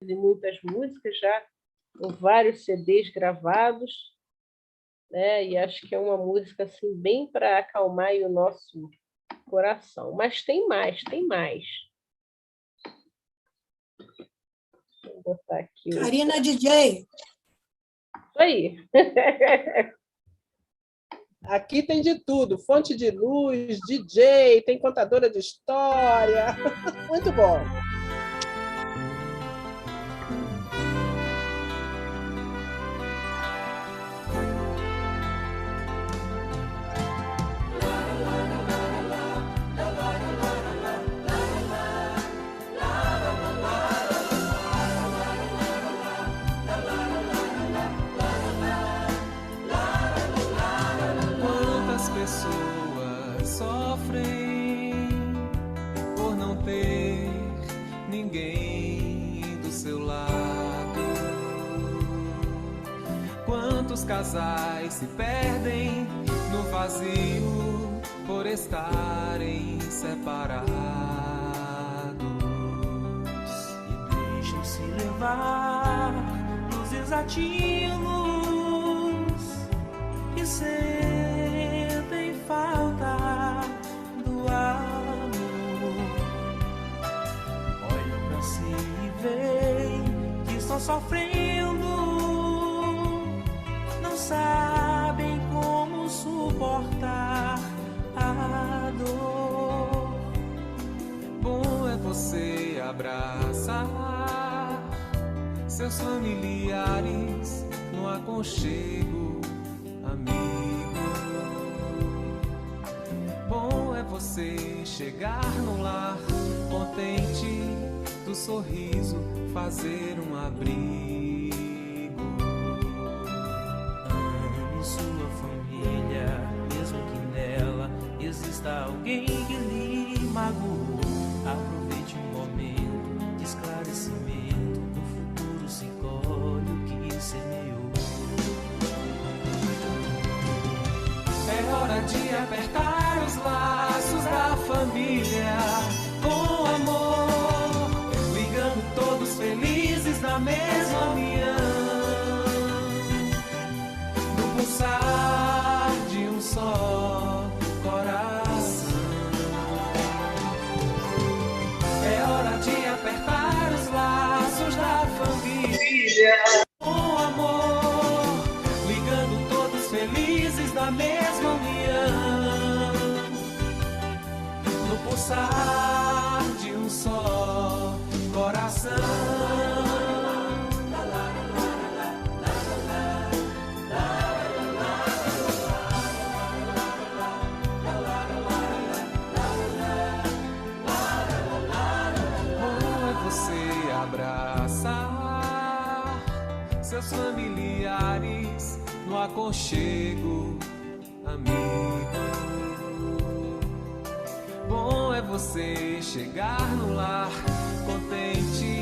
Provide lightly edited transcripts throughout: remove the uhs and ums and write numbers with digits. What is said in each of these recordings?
de muitas músicas já, com vários CDs gravados, né? E acho que é uma música assim, bem para acalmar aí o nosso coração. Mas tem mais, tem mais. Vou botar aqui. Karina DJ. Isso aí. Aqui tem de tudo, fonte de luz, DJ, tem contadora de história. Muito bom. Pessoas sofrem por não ter ninguém do seu lado. Quantos casais se perdem no vazio por estarem separados e deixam-se levar nos desativos que sentem falta do amor. Olham pra si e veem que estão sofrendo, não sabem como suportar a dor. Bom é você abraçar seus familiares no aconchego, amigo. Bom é você chegar no lar contente, do sorriso fazer um abrigo. Ame sua família, mesmo que nela exista alguém que lhe magoou. Aproveite um momento de esclarecimento, no futuro se colhe o que semeou. É hora de apertar os laços da família com amor, ligando todos felizes na mesma união, no pulsar de um só coração. É hora de apertar os laços da família com amor, ligando todos felizes na mesma união, no pulsar de um só coração. Bom é você abraçar seus familiares no aconchego, amigo. Bom é você chegar no lar contente,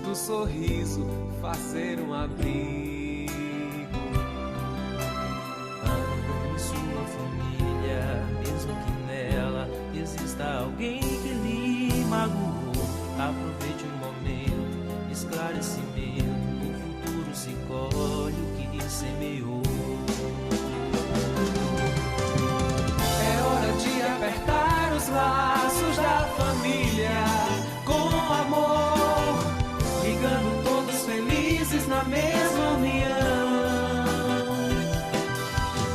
do sorriso fazer um abrigo. Ame sua família, mesmo que nela exista alguém que lhe magoou. Aproveite um momento, esclarecimento, no futuro se colhe o que semeou. É hora de apertar os laços da família com amor, ligando todos felizes na mesma união,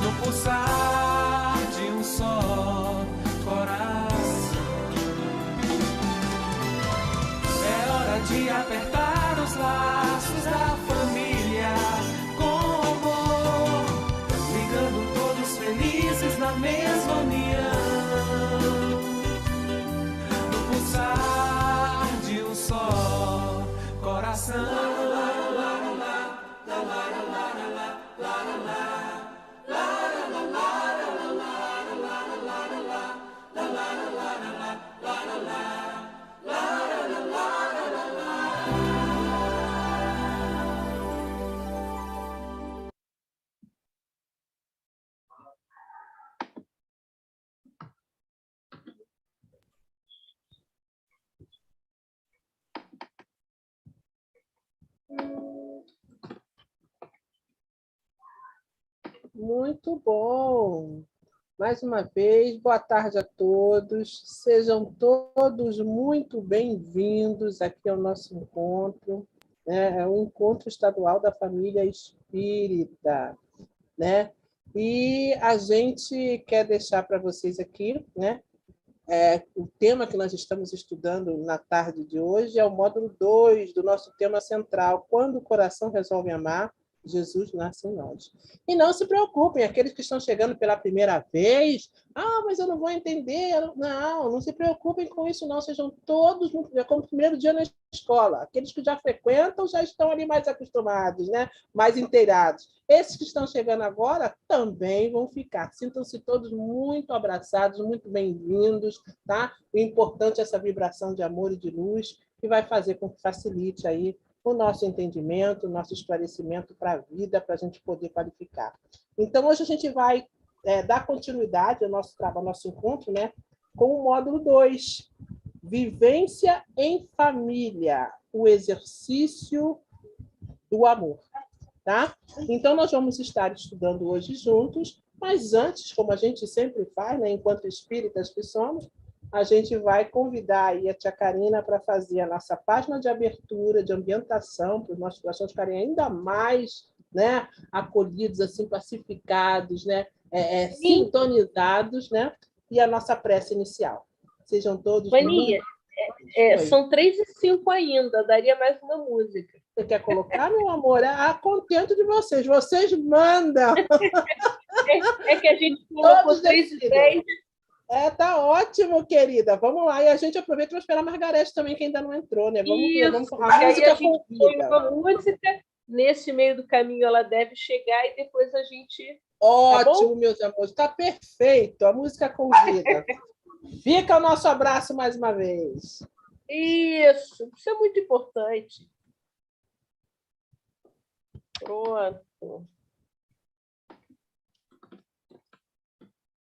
no pulsar de um só coração. É hora de apertar os laços da família com amor, ligando todos felizes na mesma união, no pulsar de um só coração. Muito bom. Mais uma vez, boa tarde a todos. Sejam todos muito bem-vindos aqui ao nosso encontro, né? É o Encontro Estadual da Família Espírita, né? E a gente quer deixar para vocês aqui, né? O tema que nós estamos estudando na tarde de hoje é o módulo 2 do nosso tema central, Quando o Coração Resolve Amar, Jesus nasce em nós. E não se preocupem, aqueles que estão chegando pela primeira vez, mas eu não vou entender. Não se preocupem com isso, não. Sejam todos, como o primeiro dia na escola. Aqueles que já frequentam já estão ali mais acostumados, né? Mais inteirados. Esses que estão chegando agora também vão ficar. Sintam-se todos muito abraçados, muito bem-vindos, tá? O importante é essa vibração de amor e de luz que vai fazer com que facilite aí o nosso entendimento, o nosso esclarecimento para a vida, para a gente poder qualificar. Então, hoje a gente vai dar continuidade ao nosso trabalho, ao nosso encontro, né, com o módulo 2, Vivência em Família, o exercício do amor. Tá? Então, nós vamos estar estudando hoje juntos, mas antes, como a gente sempre faz, né, enquanto espíritas que somos, a gente vai convidar aí a tia Karina para fazer a nossa página de abertura, de ambientação, para os nossos corações ficarem ainda mais, né, acolhidos, assim, pacificados, né, sintonizados, né, e a nossa prece inicial. Sejam todos... Vania, são 3h05 ainda, daria mais uma música. Você quer colocar, meu amor? A contento de vocês. Vocês mandam. É que a gente colocou 3h10. Tá ótimo, querida. Vamos lá. E a gente aproveita para esperar a Margarete também, que ainda não entrou, né? Vamos ver. A música convida. Música, nesse meio do caminho ela deve chegar e depois a gente... Ótimo, tá, meus amores. Está perfeito. A música convida. Fica o nosso abraço mais uma vez. Isso é muito importante. Pronto.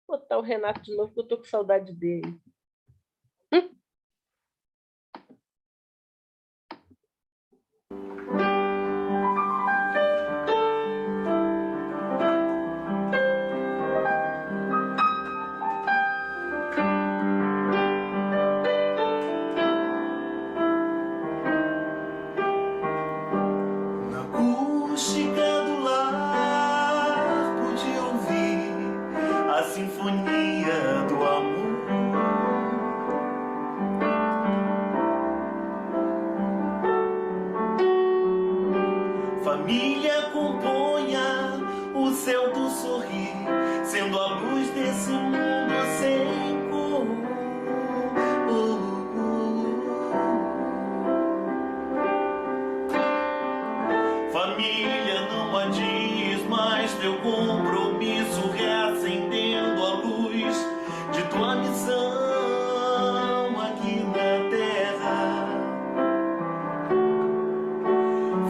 Vou botar o Renato de novo, porque eu estou com saudade dele. Família componha o céu do sorrir, sendo a luz desse mundo sem cor. Família, não adies mais teu compromisso, reacendendo a luz de tua missão aqui na terra.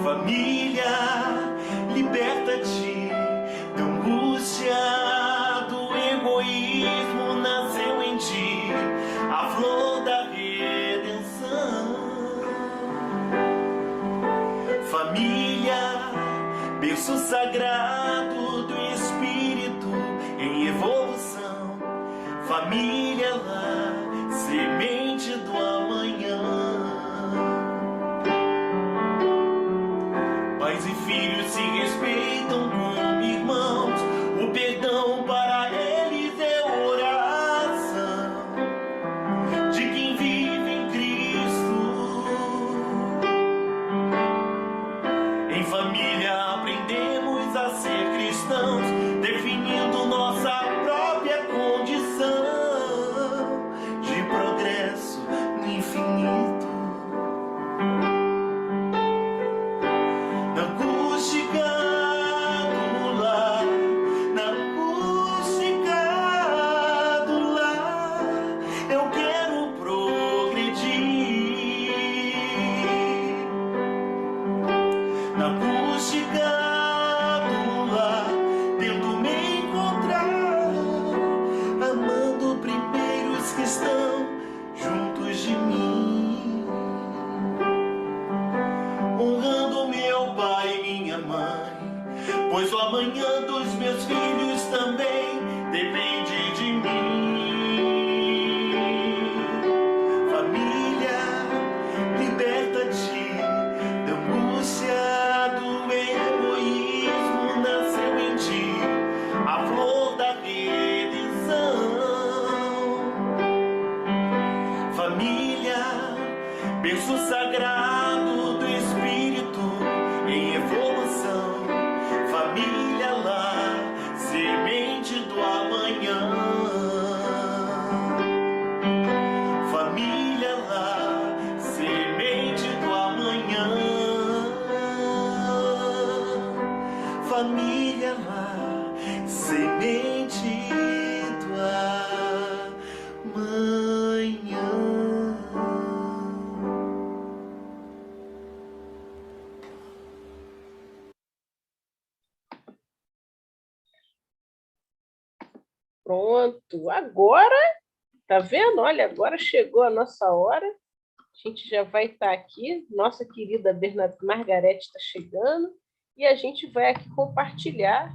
Família, liberta-te da angústia, do egoísmo, nasceu em ti a flor da redenção. Família, berço sagrado do espírito em evolução. Família, lá, semente do amanhã. Pais e filhos se respeitam como irmãos. O perdão para eles é oração de quem vive em Cristo. Em família aprendemos a ser cristãos, definindo nossa própria condição de progresso no infinito. Honrando-me minha mãe, pois o amanhã dos meus filhos também depende de mim. Família, liberta-te da angústia, do egoísmo, nasceu em ti a flor da redenção. Família, berço sagrado do Espírito em evolução. Família lá, semente do amanhã. Família lá, semente do amanhã. Família lá, semente do amanhã. Pronto, agora, tá vendo? Olha, agora chegou a nossa hora. A gente já vai estar aqui. Nossa querida Margarete está chegando. E a gente vai aqui compartilhar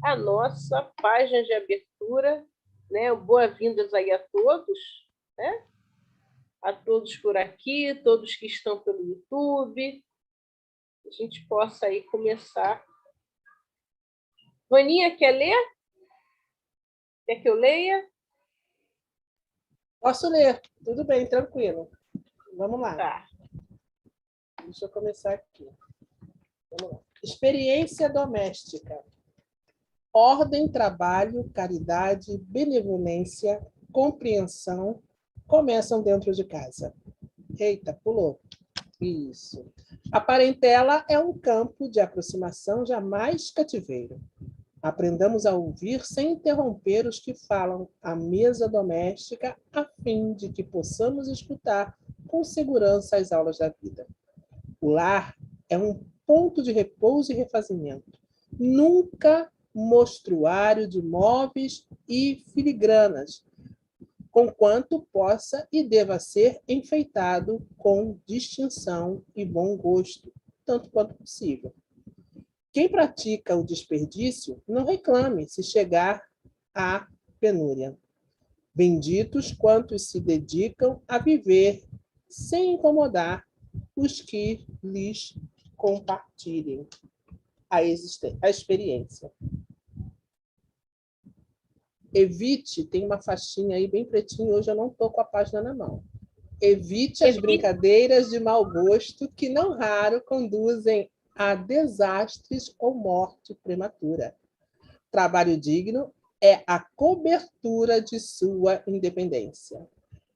a nossa página de abertura, né? Boas-vindas aí a todos, né? A todos por aqui, todos que estão pelo YouTube. A gente possa aí começar. Vaninha, quer ler? Quer que eu leia? Posso ler, tudo bem, tranquilo. Vamos lá. Tá. Deixa eu começar aqui. Vamos lá. Experiência doméstica. Ordem, trabalho, caridade, benevolência, compreensão começam dentro de casa. Eita, pulou. Isso. A parentela é um campo de aproximação jamais cativeiro. Aprendamos a ouvir sem interromper os que falam à mesa doméstica, a fim de que possamos escutar com segurança as aulas da vida. O lar é um ponto de repouso e refazimento, nunca mostruário de móveis e filigranas, conquanto possa e deva ser enfeitado com distinção e bom gosto, tanto quanto possível. Quem pratica o desperdício, não reclame se chegar à penúria. Benditos quantos se dedicam a viver sem incomodar os que lhes compartilhem a experiência. Evite, tem uma faixinha aí bem pretinha, hoje eu não estou com a página na mão. Evite as brincadeiras de mau gosto que não raro conduzem a desastres ou morte prematura. Trabalho digno é a cobertura de sua independência.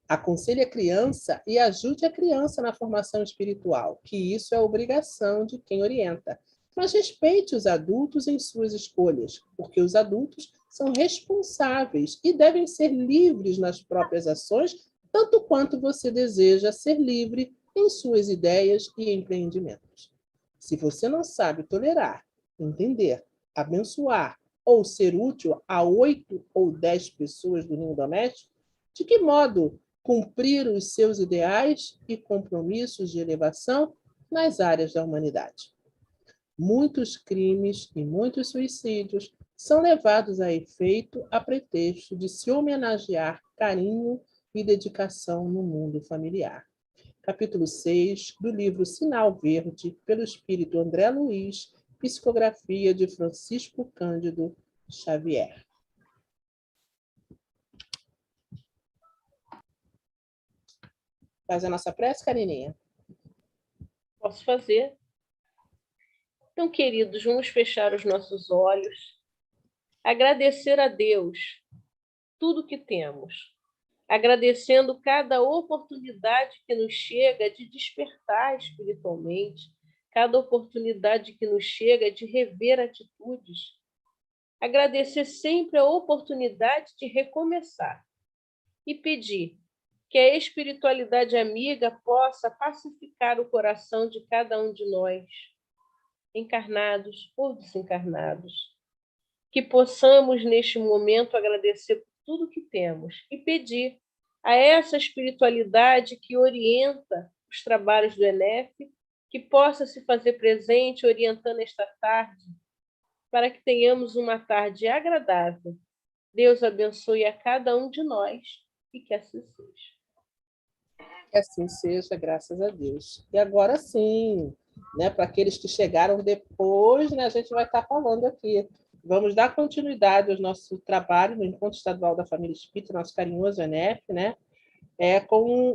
Aconselhe a criança e ajude a criança na formação espiritual, que isso é obrigação de quem orienta. Mas respeite os adultos em suas escolhas, porque os adultos são responsáveis e devem ser livres nas próprias ações, tanto quanto você deseja ser livre em suas ideias e empreendimentos. Se você não sabe tolerar, entender, abençoar ou ser útil a 8 ou 10 pessoas do ninho doméstico, de que modo cumprir os seus ideais e compromissos de elevação nas áreas da humanidade? Muitos crimes e muitos suicídios são levados a efeito a pretexto de se homenagear carinho e dedicação no mundo familiar. Capítulo 6 do livro Sinal Verde, pelo espírito André Luiz, psicografia de Francisco Cândido Xavier. Faz a nossa prece, Carininha? Posso fazer? Então, queridos, vamos fechar os nossos olhos, agradecer a Deus tudo que temos, agradecendo cada oportunidade que nos chega de despertar espiritualmente, cada oportunidade que nos chega de rever atitudes, agradecer sempre a oportunidade de recomeçar e pedir que a espiritualidade amiga possa pacificar o coração de cada um de nós, encarnados ou desencarnados, que possamos, neste momento, agradecer por tudo que temos e pedir a essa espiritualidade que orienta os trabalhos do ENEF, que possa se fazer presente, orientando esta tarde, para que tenhamos uma tarde agradável. Deus abençoe a cada um de nós e que assim seja. Que assim seja, graças a Deus. E agora sim, né, para aqueles que chegaram depois, né, a gente vai estar falando aqui. Vamos dar continuidade ao nosso trabalho no Encontro Estadual da Família Espírita, nosso carinhoso ENEF, né?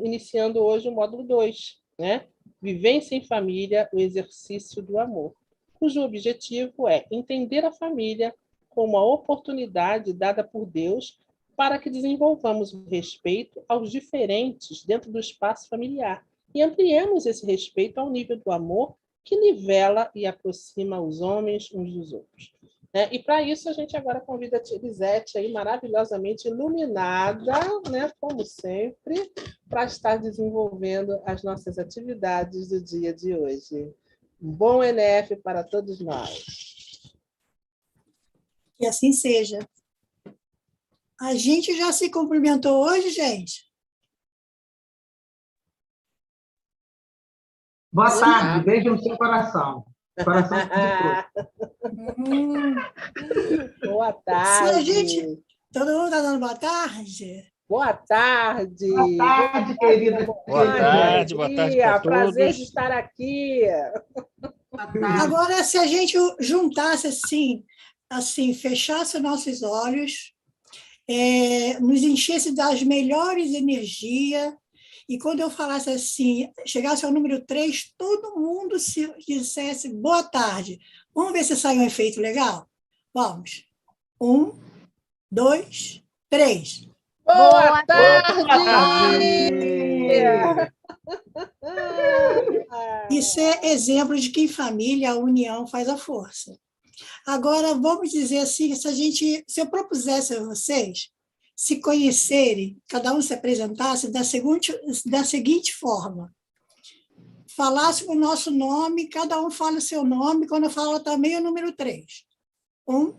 Iniciando hoje o módulo 2, né? Vivência em Família, o exercício do amor, cujo objetivo é entender a família como uma oportunidade dada por Deus para que desenvolvamos o respeito aos diferentes dentro do espaço familiar e ampliemos esse respeito ao nível do amor que nivela e aproxima os homens uns dos outros. E para isso a gente agora convida a tia Elisete, aí, maravilhosamente iluminada, né, como sempre, para estar desenvolvendo as nossas atividades do dia de hoje. Um bom ENEF para todos nós. Que assim seja. A gente já se cumprimentou hoje, gente? Boa tarde, beijo no seu coração. Coração de Boa Se tarde. a gente... Todo mundo está dando boa tarde? Boa tarde. Boa tarde, querida. Boa tarde para Prazer de todos. estar aqui. Agora, se a gente juntasse assim, fechasse nossos olhos, nos enchesse das melhores energias, e quando eu falasse assim, chegasse ao número 3, todo mundo se dissesse boa tarde. Vamos ver se sai um efeito legal? Vamos. 1, 2, 3. Boa tarde! Isso é exemplo de que em família a união faz a força. Agora, vamos dizer assim, se eu propusesse a vocês se conhecerem, cada um se apresentasse da seguinte forma: falasse o nosso nome, cada um fala o seu nome, quando eu falo também o número 3. 1,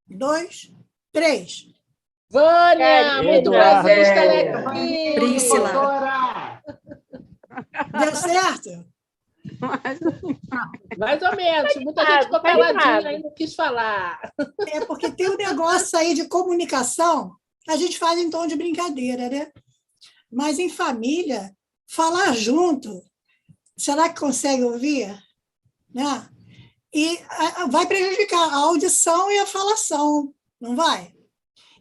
2, 3. Vânia, muito Eduardo. prazer estar aqui. Príncila. Deu certo? Mais ou menos. Muita gente ficou Tá caladinha animado. aí, não quis falar. É porque tem um negócio aí de comunicação, a gente faz em tom de brincadeira, né? Mas em família, falar junto, será que consegue ouvir? Né? E vai prejudicar a audição e a falação, não vai?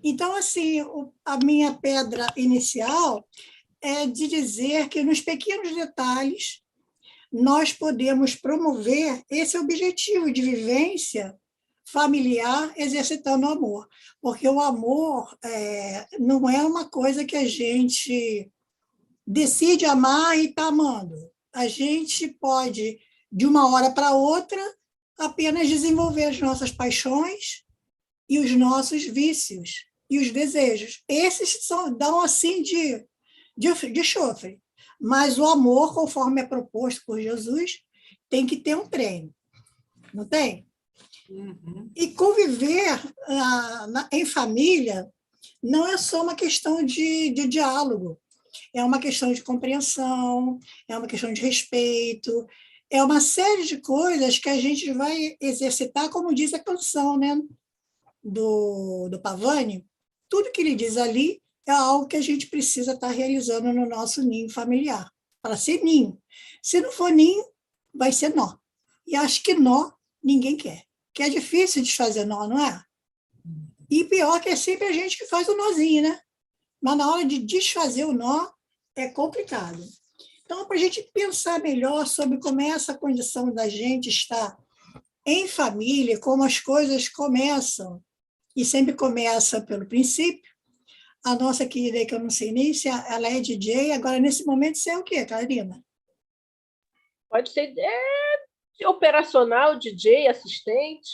Então, assim, a minha pedra inicial é de dizer que nos pequenos detalhes nós podemos promover esse objetivo de vivência familiar exercitando o amor. Porque o amor não é uma coisa que a gente decide amar e está amando. A gente pode, de uma hora para outra, apenas desenvolver as nossas paixões e os nossos vícios e os desejos. Esses dão assim de chofre. Mas o amor, conforme é proposto por Jesus, tem que ter um treino. Não tem? Uhum. E conviver em família não é só uma questão de diálogo, é uma questão de compreensão, é uma questão de respeito, é uma série de coisas que a gente vai exercitar, como diz a canção, né, do Pavani. Tudo que ele diz ali é algo que a gente precisa estar realizando no nosso ninho familiar, para ser ninho. Se não for ninho, vai ser nó. E acho que nó ninguém quer, que é difícil desfazer nó, não é? E pior que é sempre a gente que faz o nozinho, né? Mas na hora de desfazer o nó, é complicado. Então, para a gente pensar melhor sobre como é essa condição da gente estar em família, como as coisas começam, e sempre começa pelo princípio, a nossa querida, que eu não sei nem se ela é DJ, agora nesse momento você é o quê, Carolina? Pode ser operacional, DJ, assistente.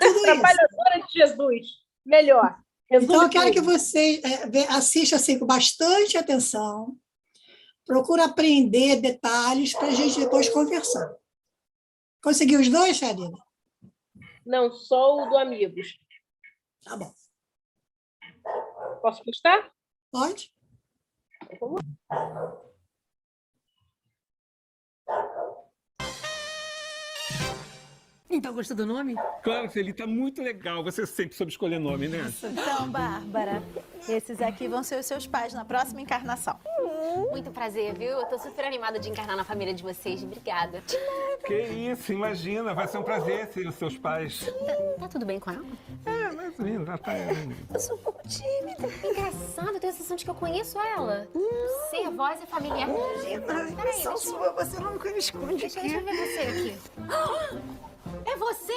Tudo Trabalhadora de Jesus. Melhor. Então, eu quero que você assista assim, com bastante atenção, procura aprender detalhes para a gente depois conversar. Conseguiu os dois, Carolina? Não, só o do Amigos. Tá bom. Posso postar? Pode. Vamos lá. Então, gostou do nome? Claro, Sueli, tá muito legal. Você sempre soube escolher nome, né? Então, Bárbara, esses aqui vão ser os seus pais na próxima encarnação. Muito prazer, viu? Eu tô super animada de encarnar na família de vocês. Obrigada. Que isso, imagina. Vai ser um prazer ser os seus pais. Tá tudo bem com ela? É, mais ou menos. Já tá... Eu sou um pouco tímida. Engraçado, eu tenho a sensação de que eu conheço ela. Ser voz é familiar. Peraí, Só sua, você não me esconde deixa aqui. eu ver você aqui. É você?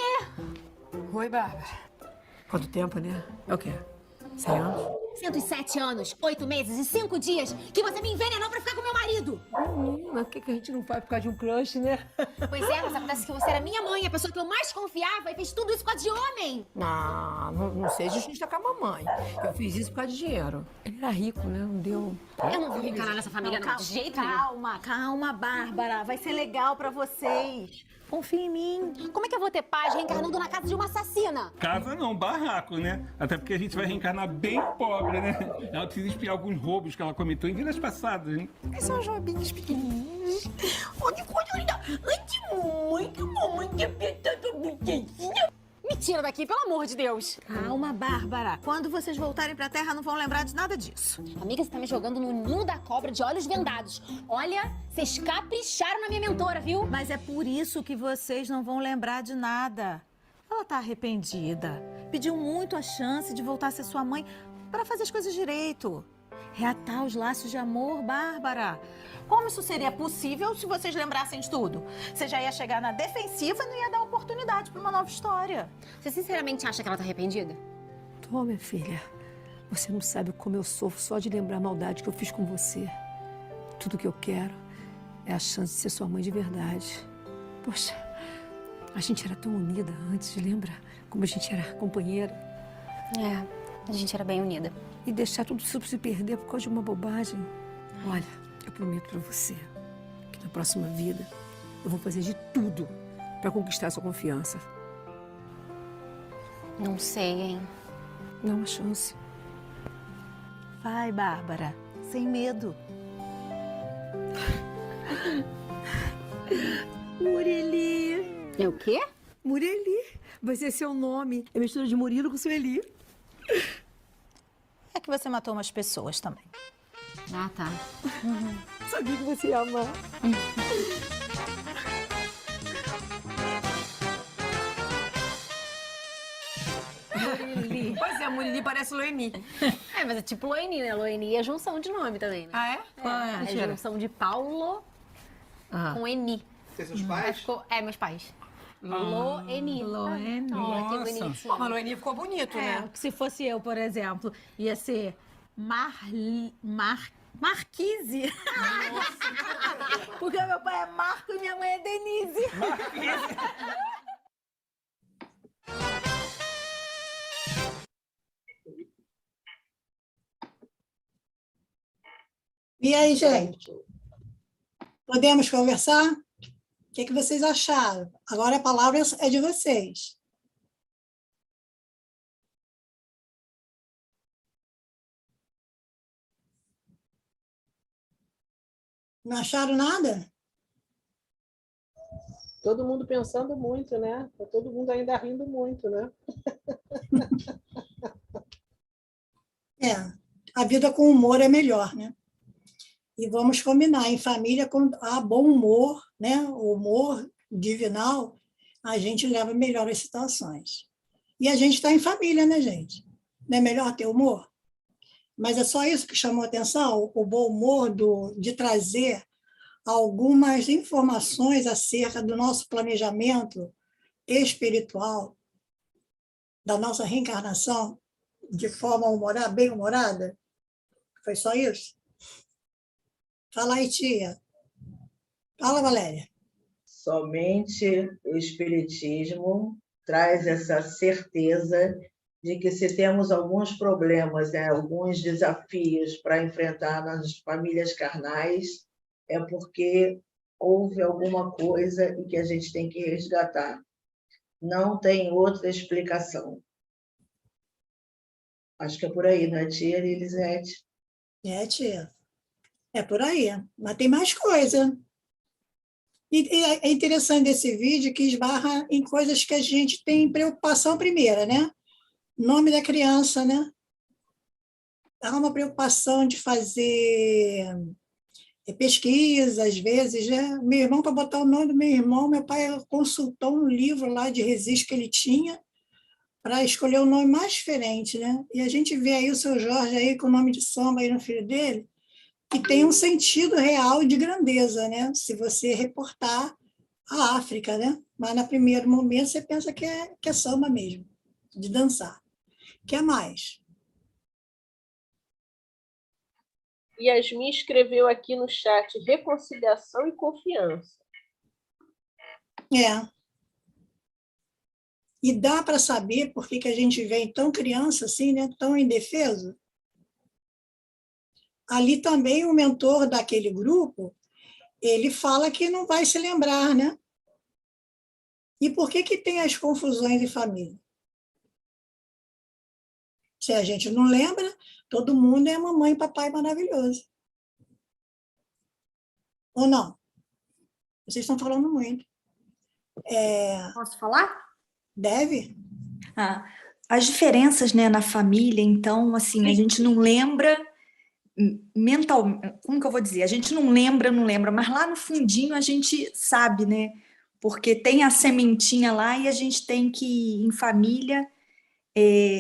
Oi, Bárbara. Quanto tempo, né? É o quê? 100 anos? 107 anos, 8 meses e 5 dias que você me envenenou pra ficar com meu marido. Menina, o que a gente não faz por causa de um crush, né? Pois é, mas acontece que você era minha mãe, a pessoa que eu mais confiava e fez tudo isso por causa de homem. Não seja justa com a mamãe. Eu fiz isso por causa de dinheiro. Ele era rico, né? Não deu... Eu não vou reencarnar nessa família, não, de jeito nenhum. Calma, Bárbara. Vai ser legal pra vocês. Confia em mim. Como é que eu vou ter paz reencarnando na casa de uma assassina? Casa não, barraco, né? Até porque a gente vai reencarnar bem pobre, né? Ela precisa espiar alguns roubos que ela cometeu em vidas passadas, hein? São joguinhos pequenininhos. Onde coisa linda. Ai, que muito mamãe que é tão bonitinha. Me tira daqui, pelo amor de Deus. Calma, Bárbara. Quando vocês voltarem pra Terra, não vão lembrar de nada disso. Amiga, você tá me jogando no ninho da cobra de olhos vendados. Olha, vocês capricharam na minha mentora, viu? Mas é por isso que vocês não vão lembrar de nada. Ela tá arrependida. Pediu muito a chance de voltar a ser sua mãe para fazer as coisas direito. Reatar os laços de amor, Bárbara. Como isso seria possível se vocês lembrassem de tudo? Você já ia chegar na defensiva e não ia dar oportunidade para uma nova história. Você sinceramente acha que ela tá arrependida? Tô, minha filha. Você não sabe como eu sofro só de lembrar a maldade que eu fiz com você. Tudo que eu quero é a chance de ser sua mãe de verdade. Poxa, a gente era tão unida antes, lembra? Como a gente era companheira. É, a gente era bem unida. E deixar tudo isso se perder por causa de uma bobagem. Olha, eu prometo pra você que na próxima vida eu vou fazer de tudo pra conquistar a sua confiança. Não sei, hein? Dá uma chance. Vai, Bárbara. Sem medo. Murili. É o quê? Murili. Vai ser seu nome. É mistura de Murilo com Sueli. É que você matou umas pessoas também. Ah, tá. Sabia que você ia amar. Murili. Pois é, Murili parece Loeni. É, mas é tipo Loeni, né? Loeni é junção de nome também, né? Ah, é? É junção de Paulo com Eni. Vocês são os pais? Ficou... É, meus pais. Loeni. Loeni. Olha que Nossa. bonitinho. Mas Loeni ficou bonito, né? Se fosse eu, por exemplo, ia ser Marquise. Porque meu pai é Marco e minha mãe é Denise. E aí, gente? Podemos conversar? O que vocês acharam? Agora a palavra é de vocês. Não acharam nada? Todo mundo pensando muito, né? Tá todo mundo ainda rindo muito, né? A vida com humor é melhor, né? E vamos combinar, em família, com bom humor, né? O humor divinal, a gente leva melhor as situações. E a gente está em família, né, gente? Não é melhor ter humor? Mas é só isso que chamou a atenção, o bom humor de trazer algumas informações acerca do nosso planejamento espiritual, da nossa reencarnação, de forma humorada, bem humorada. Foi só isso? Fala aí, tia. Fala, Valéria. Somente o Espiritismo traz essa certeza de que se temos alguns problemas, né, alguns desafios para enfrentar nas famílias carnais, é porque houve alguma coisa e que a gente tem que resgatar. Não tem outra explicação. Acho que é por aí, não é, tia Elisete? É, tia. É por aí. Mas tem mais coisa. E é interessante esse vídeo que esbarra em coisas que a gente tem preocupação primeira, né? Nome da criança, né? Há uma preocupação de fazer pesquisa, às vezes, né? Meu irmão, para botar o nome do meu irmão, meu pai consultou um livro lá de registro que ele tinha para escolher o nome mais diferente, né? E a gente vê aí o seu Jorge aí com o nome de samba aí no filho dele, que tem um sentido real de grandeza, né? Se você reportar a África, né? Mas no primeiro momento você pensa que é samba mesmo, de dançar. O que mais? Yasmin escreveu aqui no chat reconciliação e confiança. É. E dá para saber por que a gente vem tão criança assim, né? Tão indefeso? Ali também o mentor daquele grupo, ele fala que não vai se lembrar, né? E por que tem as confusões em família? Se a gente não lembra, todo mundo é mamãe e papai maravilhoso. Ou não? Vocês estão falando muito. Posso falar? Deve? As diferenças, né, na família, então, assim, a gente não lembra mental, como que eu vou dizer? A gente não lembra, mas lá no fundinho a gente sabe, né? Porque tem a sementinha lá e a gente tem que, em família,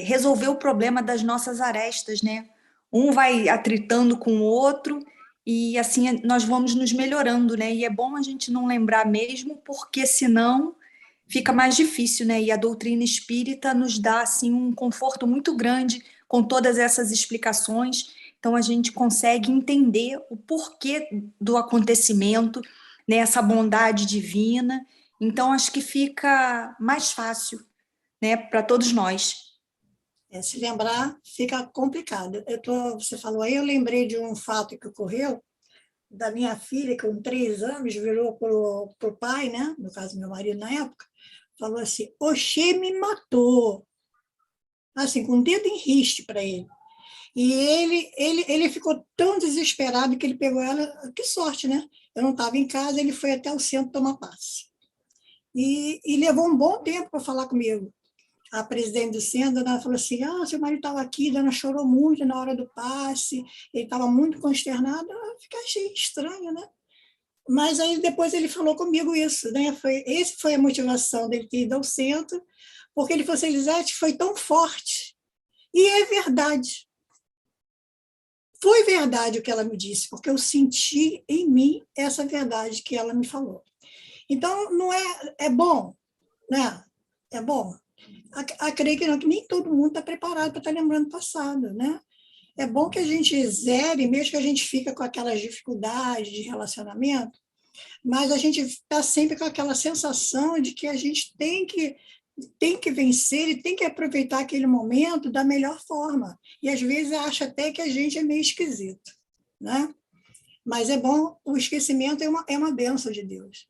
resolver o problema das nossas arestas, né? Um vai atritando com o outro e assim nós vamos nos melhorando, né? E é bom a gente não lembrar mesmo, porque senão fica mais difícil, né? E a doutrina espírita nos dá assim um conforto muito grande com todas essas explicações. Então a gente consegue entender o porquê do acontecimento, né? Essa bondade divina. Então acho que fica mais fácil, né, para todos nós. Se lembrar, fica complicado. Você falou aí, eu lembrei de um fato que ocorreu da minha filha, que com 3 anos virou para o pai, né? No caso, meu marido na época, falou assim: Oxê me matou. Assim, com o dedo em riste para ele. E ele ficou tão desesperado que ele pegou ela. Que sorte, né? Eu não estava em casa, ele foi até o centro tomar passe. E levou um bom tempo para falar comigo. A presidente do centro, a dona falou assim: seu marido estava aqui, a dona chorou muito na hora do passe, ele estava muito consternado. Eu achei estranho, né? Mas aí depois ele falou comigo isso, né? Essa foi a motivação dele ter ido ao centro, porque ele falou assim: Elisete, foi tão forte. E é verdade. Foi verdade o que ela me disse, porque eu senti em mim essa verdade que ela me falou. Então, não é bom, né? É bom. Creio que nem todo mundo está preparado para estar lembrando o passado, né? É bom que a gente zere, mesmo que a gente fica com aquelas dificuldades de relacionamento, mas a gente está sempre com aquela sensação de que a gente tem que vencer e tem que aproveitar aquele momento da melhor forma. E, às vezes, acha até que a gente é meio esquisito, né? Mas é bom, o esquecimento é uma bênção de Deus.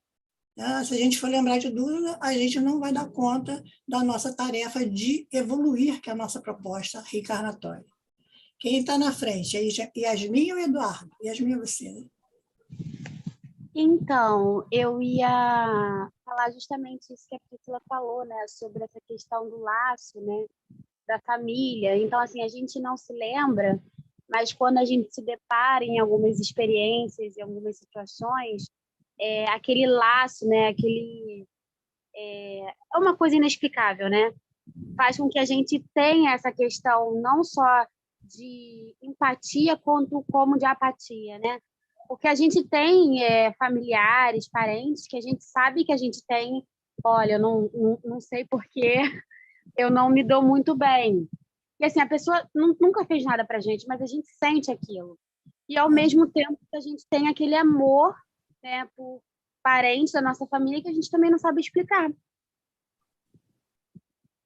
Se a gente for lembrar de tudo, a gente não vai dar conta da nossa tarefa de evoluir, que é a nossa proposta reencarnatória. Quem está na frente? Yasmin ou Eduardo? Yasmin, você, né? Então, eu ia falar justamente isso que a Priscila falou, né, sobre essa questão do laço, né, da família. Então, assim, a gente não se lembra, mas quando a gente se depara em algumas experiências, em algumas situações, aquele laço, né, é uma coisa inexplicável, né? Faz com que a gente tenha essa questão não só de empatia quanto como de apatia, né? Porque a gente tem familiares, parentes, que a gente sabe que a gente tem, olha, eu não sei porquê, eu não me dou muito bem. E assim, a pessoa nunca fez nada pra gente, mas a gente sente aquilo. E ao mesmo tempo que a gente tem aquele amor, né, por parentes da nossa família que a gente também não sabe explicar.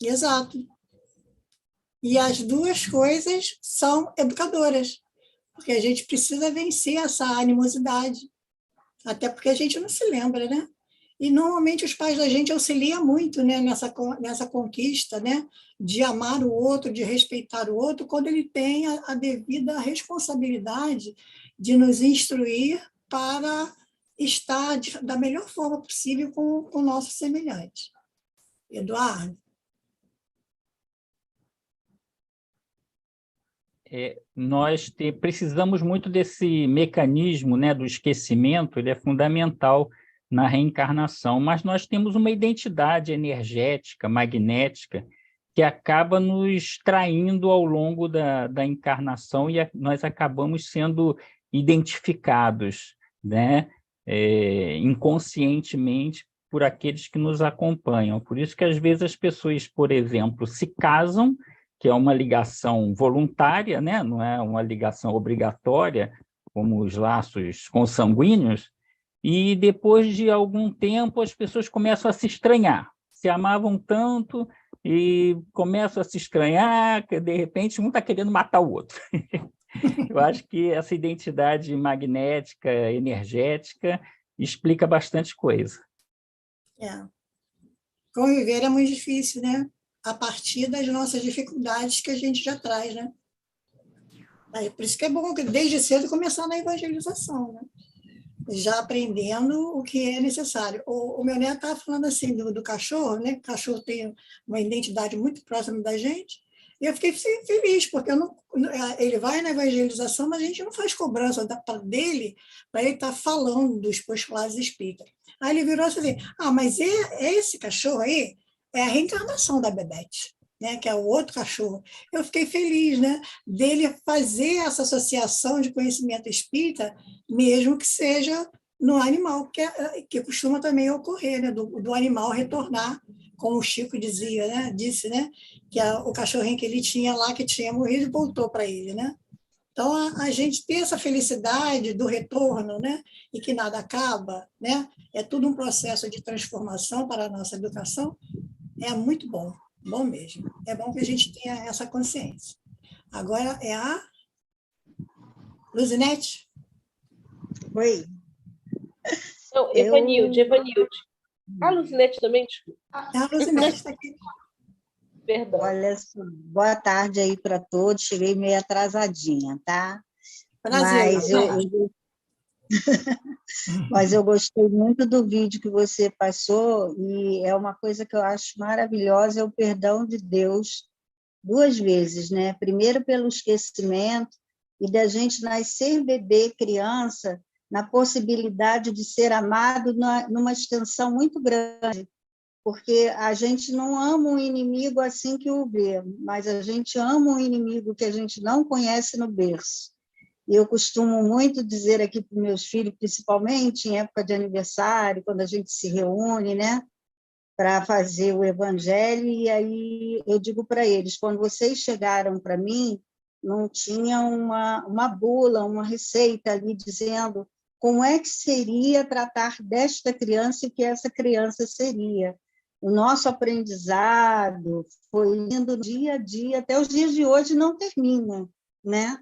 Exato. E as duas coisas são educadoras, porque a gente precisa vencer essa animosidade, até porque a gente não se lembra, né? E, normalmente, os pais da gente auxiliam muito, né, nessa conquista, né, de amar o outro, de respeitar o outro, quando ele tem a devida responsabilidade de nos instruir para estar da melhor forma possível com o nosso semelhante. Eduardo? Nós precisamos muito desse mecanismo, né, do esquecimento, ele é fundamental na reencarnação, mas nós temos uma identidade energética, magnética, que acaba nos traindo ao longo da encarnação e nós acabamos sendo identificados, né, inconscientemente por aqueles que nos acompanham. Por isso que, às vezes, as pessoas, por exemplo, se casam, que é uma ligação voluntária, né, não é uma ligação obrigatória, como os laços consanguíneos, e depois de algum tempo as pessoas começam a se estranhar, se amavam tanto e começam a se estranhar, que de repente um está querendo matar o outro. Eu acho que essa identidade magnética, energética, explica bastante coisa. Conviver é muito difícil, né? A partir das nossas dificuldades que a gente já traz, né? Por isso que é bom que desde cedo começar na evangelização, né? Já aprendendo o que é necessário. O meu neto estava falando assim do cachorro, né? O cachorro tem uma identidade muito próxima da gente, e eu fiquei feliz, porque ele vai na evangelização, mas a gente não faz cobrança dele para ele estar falando dos postulados espíritas. Aí ele virou assim, mas esse cachorro aí é a reencarnação da Bebete, né, que é o outro cachorro. Eu fiquei feliz, né, dele fazer essa associação de conhecimento espírita, mesmo que seja no animal, que costuma também ocorrer, né, do animal retornar, como o Chico disse, né, que o cachorrinho que ele tinha lá, que tinha morrido, voltou para ele, né? Então, a gente ter essa felicidade do retorno, né, e que nada acaba, né, é tudo um processo de transformação para a nossa educação, é muito bom. Bom mesmo. É bom que a gente tenha essa consciência. Agora é a Luzinete. Oi. Não, Evanilde. A Luzinete também? A Luzinete está aqui. Perdão. Olha, boa tarde aí para todos. Cheguei meio atrasadinha, tá? Prazer. Mas eu gostei muito do vídeo que você passou, e é uma coisa que eu acho maravilhosa, é o perdão de Deus 2 vezes, né? Primeiro pelo esquecimento, e da gente nascer bebê, criança, na possibilidade de ser amado numa extensão muito grande, porque a gente não ama um inimigo assim que o vê, mas a gente ama um inimigo que a gente não conhece no berço. E eu costumo muito dizer aqui para os meus filhos, principalmente em época de aniversário, quando a gente se reúne, né, para fazer o evangelho, e aí eu digo para eles, quando vocês chegaram para mim, não tinha uma bula, uma receita ali dizendo como é que seria tratar desta criança e o que essa criança seria. O nosso aprendizado foi indo dia a dia, até os dias de hoje não termina, né?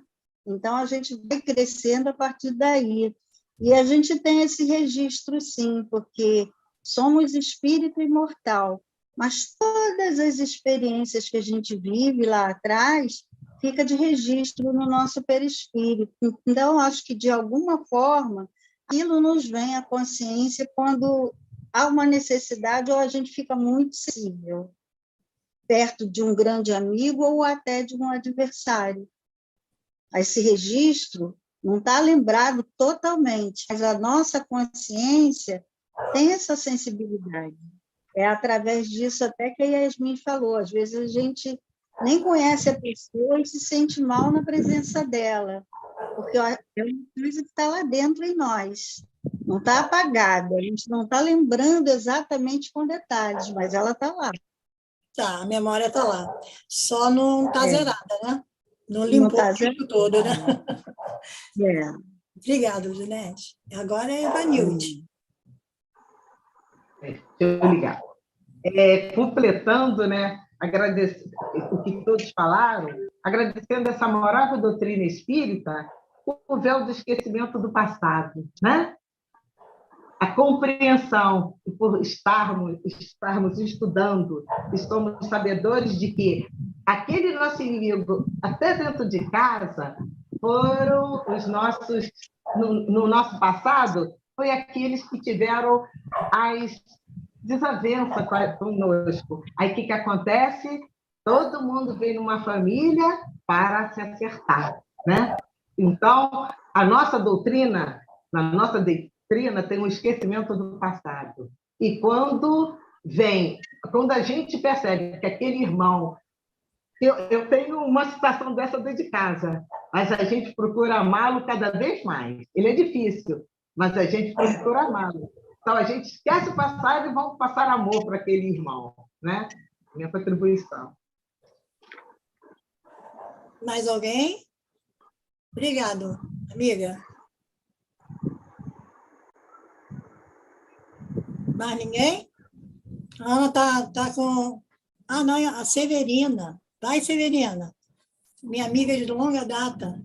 Então, a gente vai crescendo a partir daí. E a gente tem esse registro, sim, porque somos espírito imortal, mas todas as experiências que a gente vive lá atrás fica de registro no nosso perispírito. Então, acho que, de alguma forma, aquilo nos vem à consciência quando há uma necessidade ou a gente fica muito sensível, perto de um grande amigo ou até de um adversário. Esse registro não está lembrado totalmente, mas a nossa consciência tem essa sensibilidade. É através disso até que a Yasmin falou, às vezes a gente nem conhece a pessoa e se sente mal na presença dela, porque é uma coisa que está lá dentro em nós, não está apagada, a gente não está lembrando exatamente com detalhes, mas ela está lá. Tá, a memória está lá, só não está zerada, né? Não limpou o tempo todo, né? Obrigada, Luzinete. Agora é Evanilde. Deixa eu ligar. Completando, né, o que todos falaram, agradecendo essa amorável doutrina espírita, o véu do esquecimento do passado, né? A compreensão, por estarmos estudando, somos sabedores de que aquele nosso inimigo, até dentro de casa, foram os nossos, no nosso passado, foi aqueles que tiveram as desavenças conosco. Aí o que acontece? Todo mundo vem numa família para se acertar, né? Então, na nossa doutrina tem um esquecimento do passado. E quando a gente percebe que aquele irmão... Eu tenho uma situação dessa dentro de casa, mas a gente procura amá-lo cada vez mais. Ele é difícil, mas a gente procura amá-lo. Então, a gente esquece o passado e vamos passar amor para aquele irmão, né? Minha contribuição. Mais alguém? Obrigado, amiga. Mais ninguém? A Ana tá com... Ah, não, a Severina. Vai, Severina. Minha amiga de longa data.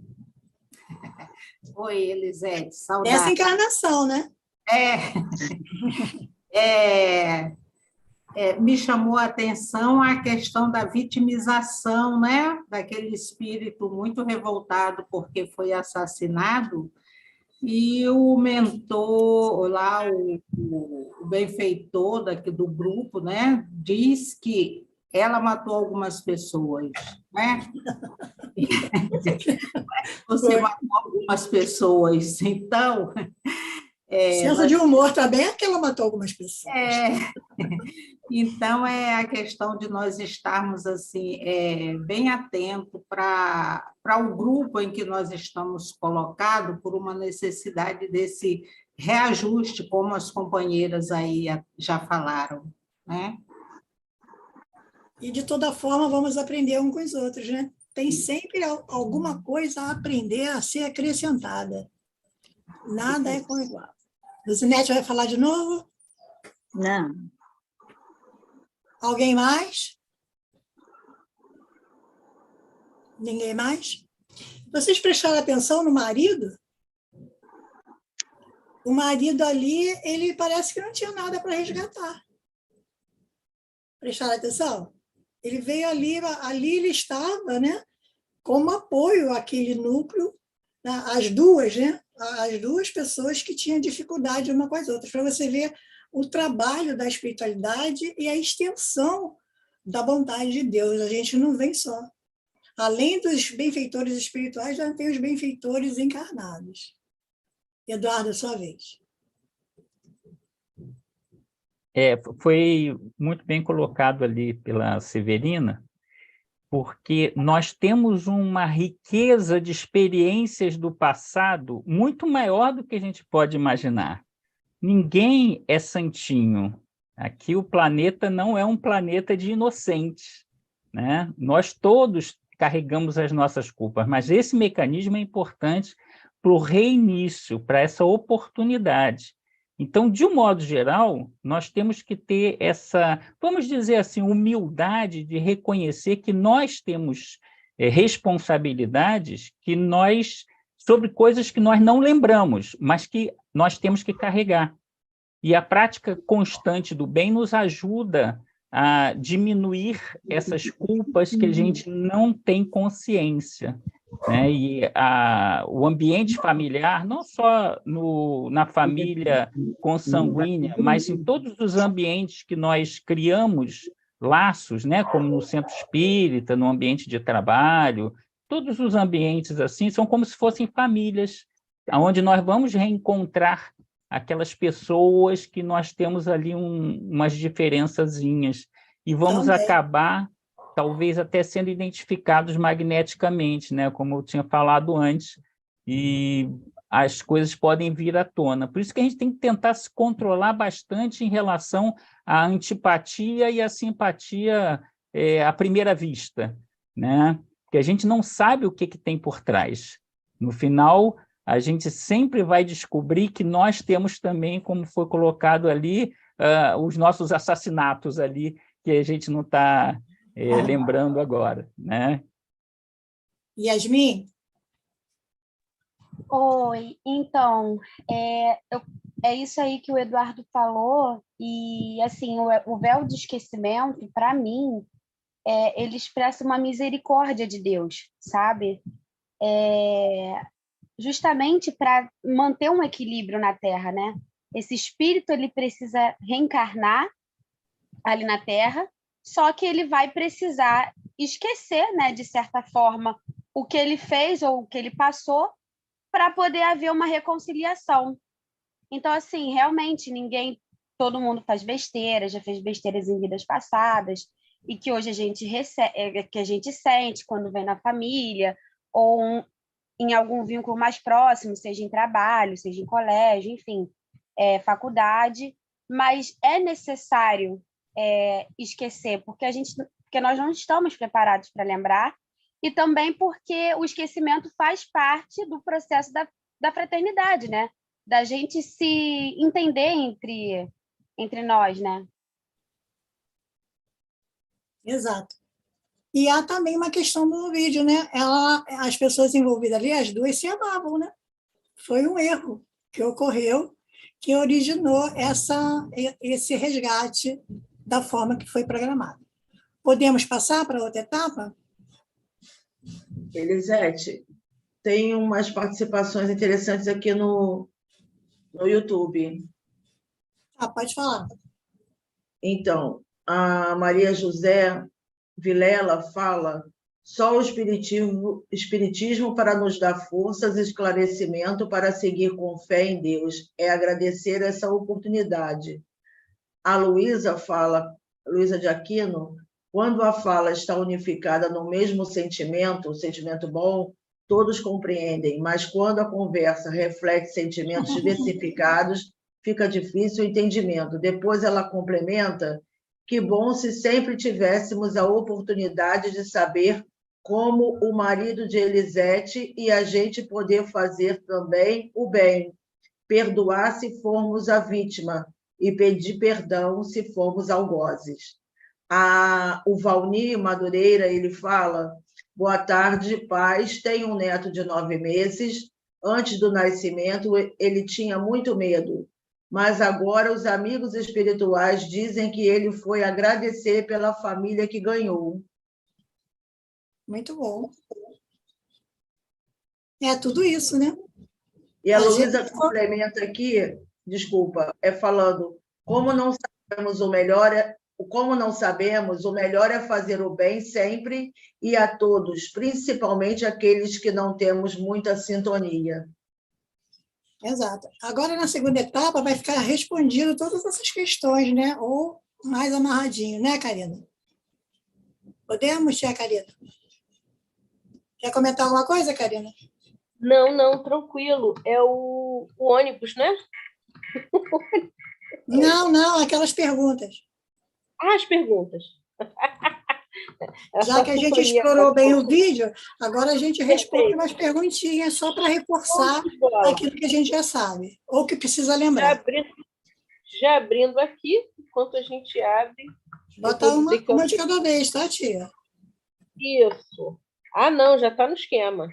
Oi, Elisete, saudade. Essa encarnação, né? Me chamou a atenção a questão da vitimização, né? Daquele espírito muito revoltado porque foi assassinado, e o mentor, lá, o benfeitor do grupo, né? Diz que ela matou algumas pessoas, né? Você matou algumas pessoas, então... Senso de humor também é que ela matou algumas pessoas. Então, é a questão de nós estarmos assim, bem atentos para o grupo em que nós estamos colocados, por uma necessidade desse reajuste, como as companheiras aí já falaram, né? E, de toda forma, vamos aprender uns com os outros, né? Tem sempre alguma coisa a aprender, a ser acrescentada. Nada é como igual. Lucinete vai falar de novo? Não. Alguém mais? Ninguém mais? Vocês prestaram atenção no marido? O marido ali, ele parece que não tinha nada para resgatar. Prestaram atenção? Ele veio ali ele estava, né, como apoio àquele núcleo, as duas, né? As duas pessoas que tinham dificuldade uma com as outras, para você ver o trabalho da espiritualidade e a extensão da vontade de Deus. A gente não vem só. Além dos benfeitores espirituais, já tem os benfeitores encarnados. Eduardo, sua vez. Foi muito bem colocado ali pela Severina, porque nós temos uma riqueza de experiências do passado muito maior do que a gente pode imaginar. Ninguém é santinho. Aqui o planeta não é um planeta de inocentes, né? Nós todos carregamos as nossas culpas, mas esse mecanismo é importante para o reinício, para essa oportunidade. Então, de um modo geral, nós temos que ter essa, vamos dizer assim, humildade de reconhecer que nós temos responsabilidades sobre coisas que nós não lembramos, mas que nós temos que carregar. E a prática constante do bem nos ajuda a diminuir essas culpas que a gente não tem consciência, né? E o ambiente familiar, não só na família consanguínea, mas em todos os ambientes que nós criamos laços, né? Como no centro espírita, no ambiente de trabalho, todos os ambientes assim são como se fossem famílias, onde nós vamos reencontrar aquelas pessoas que nós temos ali umas diferençazinhas e vamos acabar talvez até sendo identificados magneticamente, né? Como eu tinha falado antes, e as coisas podem vir à tona. Por isso que a gente tem que tentar se controlar bastante em relação à antipatia e à simpatia à primeira vista, né? Porque a gente não sabe o que tem por trás. No final, a gente sempre vai descobrir que nós temos também, como foi colocado ali, os nossos assassinatos ali, que a gente não está lembrando agora, né? Yasmin? Oi, então, é isso aí que o Eduardo falou, e assim, o véu de esquecimento, para mim, ele expressa uma misericórdia de Deus, sabe? justamente para manter um equilíbrio na Terra, né? Esse espírito ele precisa reencarnar ali na Terra, só que ele vai precisar esquecer, né, de certa forma, o que ele fez ou o que ele passou para poder haver uma reconciliação. Então, assim, realmente todo mundo faz besteira, já fez besteiras em vidas passadas, e que hoje a gente que a gente sente quando vem na família, ou em algum vínculo mais próximo, seja em trabalho, seja em colégio, enfim, faculdade, mas é necessário esquecer, porque nós não estamos preparados para lembrar, e também porque o esquecimento faz parte do processo da fraternidade, né? Da gente se entender entre nós, né? Exato. E há também uma questão do vídeo, né? As pessoas envolvidas ali, as duas se amavam, né? Foi um erro que ocorreu, que originou esse resgate da forma que foi programado. Podemos passar para outra etapa? Elisete, tem umas participações interessantes aqui no YouTube. Pode falar. Então, a Maria José Vilela fala: só o espiritismo para nos dar forças e esclarecimento para seguir com fé em Deus. É agradecer essa oportunidade. A Luísa fala, Luísa de Aquino, quando a fala está unificada no mesmo sentimento, o sentimento bom, todos compreendem, mas quando a conversa reflete sentimentos diversificados, fica difícil o entendimento. Depois ela complementa: que bom se sempre tivéssemos a oportunidade de saber como o marido de Elisete e a gente poder fazer também o bem, perdoar se formos a vítima e pedir perdão se formos algozes. O Valnir Madureira, ele fala: boa tarde, paz, tenho um neto de 9 meses. Antes do nascimento, ele tinha muito medo, mas agora os amigos espirituais dizem que ele foi agradecer pela família que ganhou. Muito bom. É tudo isso, né? E a Luísa complementa aqui, desculpa, falando: como não sabemos o melhor é fazer o bem sempre e a todos, principalmente aqueles que não temos muita sintonia. Exato. Agora, na segunda etapa, vai ficar respondido todas essas questões, né? Ou mais amarradinho, né, Karina? Podemos, tia Karina? Quer comentar alguma coisa, Karina? Não, tranquilo. É o ônibus, né? Não, aquelas perguntas. As perguntas. Já que a gente explorou bem o vídeo, agora a gente responde umas perguntinhas só para reforçar aquilo que a gente já sabe, ou que precisa lembrar. Já abrindo aqui, enquanto a gente abre... Bota uma de cada vez, tá, tia? Isso. Não, já está no esquema.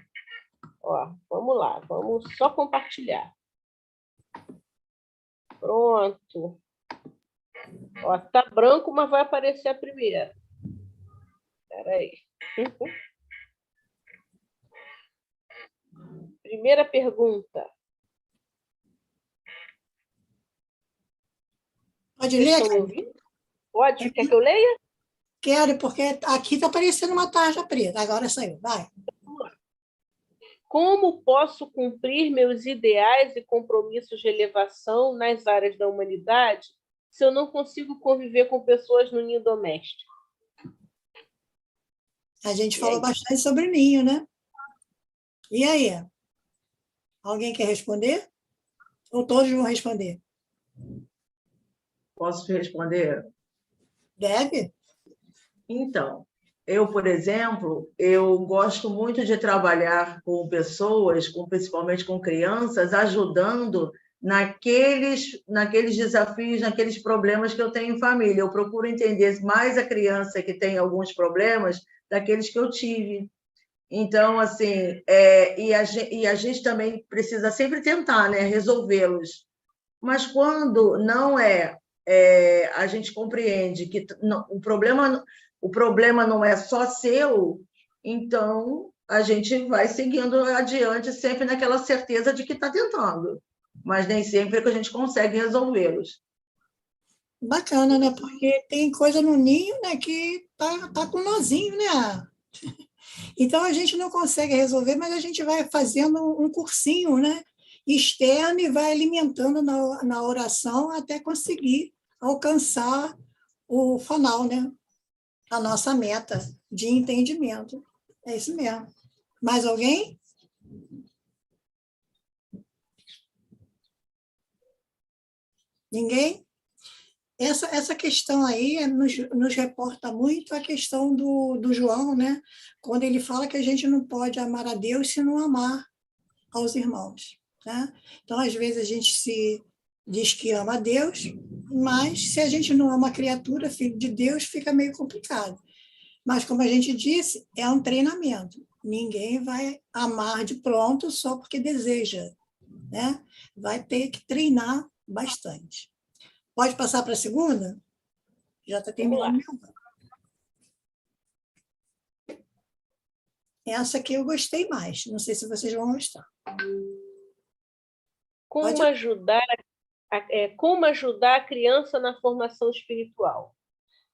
Ó, vamos lá, vamos só compartilhar. Pronto. Ó, tá branco, mas vai aparecer a primeira. Espera aí. Primeira pergunta. Pode ler? Pode? Quer que eu leia? Quero, porque aqui está aparecendo uma tarja preta. Agora saiu. Vai. Como posso cumprir meus ideais e compromissos de elevação nas áreas da humanidade se eu não consigo conviver com pessoas no ninho doméstico? A gente falou bastante sobre ninho, né? E aí? Alguém quer responder? Ou todos vão responder? Posso responder? Deve. Então, eu, por exemplo, eu gosto muito de trabalhar com pessoas, principalmente com crianças, ajudando naqueles desafios, naqueles problemas que eu tenho em família. Eu procuro entender mais a criança que tem alguns problemas daqueles que eu tive. Então, assim, e a gente também precisa sempre tentar, né, resolvê-los. Mas quando não a gente compreende que o problema não é só seu, então a gente vai seguindo adiante sempre naquela certeza de que está tentando, mas nem sempre é que a gente consegue resolvê-los. Bacana, né? Porque tem coisa no ninho, né, que tá com nozinho, né? Então a gente não consegue resolver, mas a gente vai fazendo um cursinho, né, externo e vai alimentando na oração até conseguir alcançar o final, né? A nossa meta de entendimento. É isso mesmo. Mais alguém? Ninguém? Essa questão aí nos reporta muito a questão do João, né? Quando ele fala que a gente não pode amar a Deus se não amar aos irmãos. Né? Então, às vezes, a gente se diz que ama a Deus, mas se a gente não ama a criatura, filho de Deus, fica meio complicado. Mas, como a gente disse, é um treinamento. Ninguém vai amar de pronto só porque deseja. Né? Vai ter que treinar bastante. Pode passar para a segunda? Já está terminando. Essa aqui eu gostei mais. Não sei se vocês vão gostar. Como ajudar a criança na formação espiritual?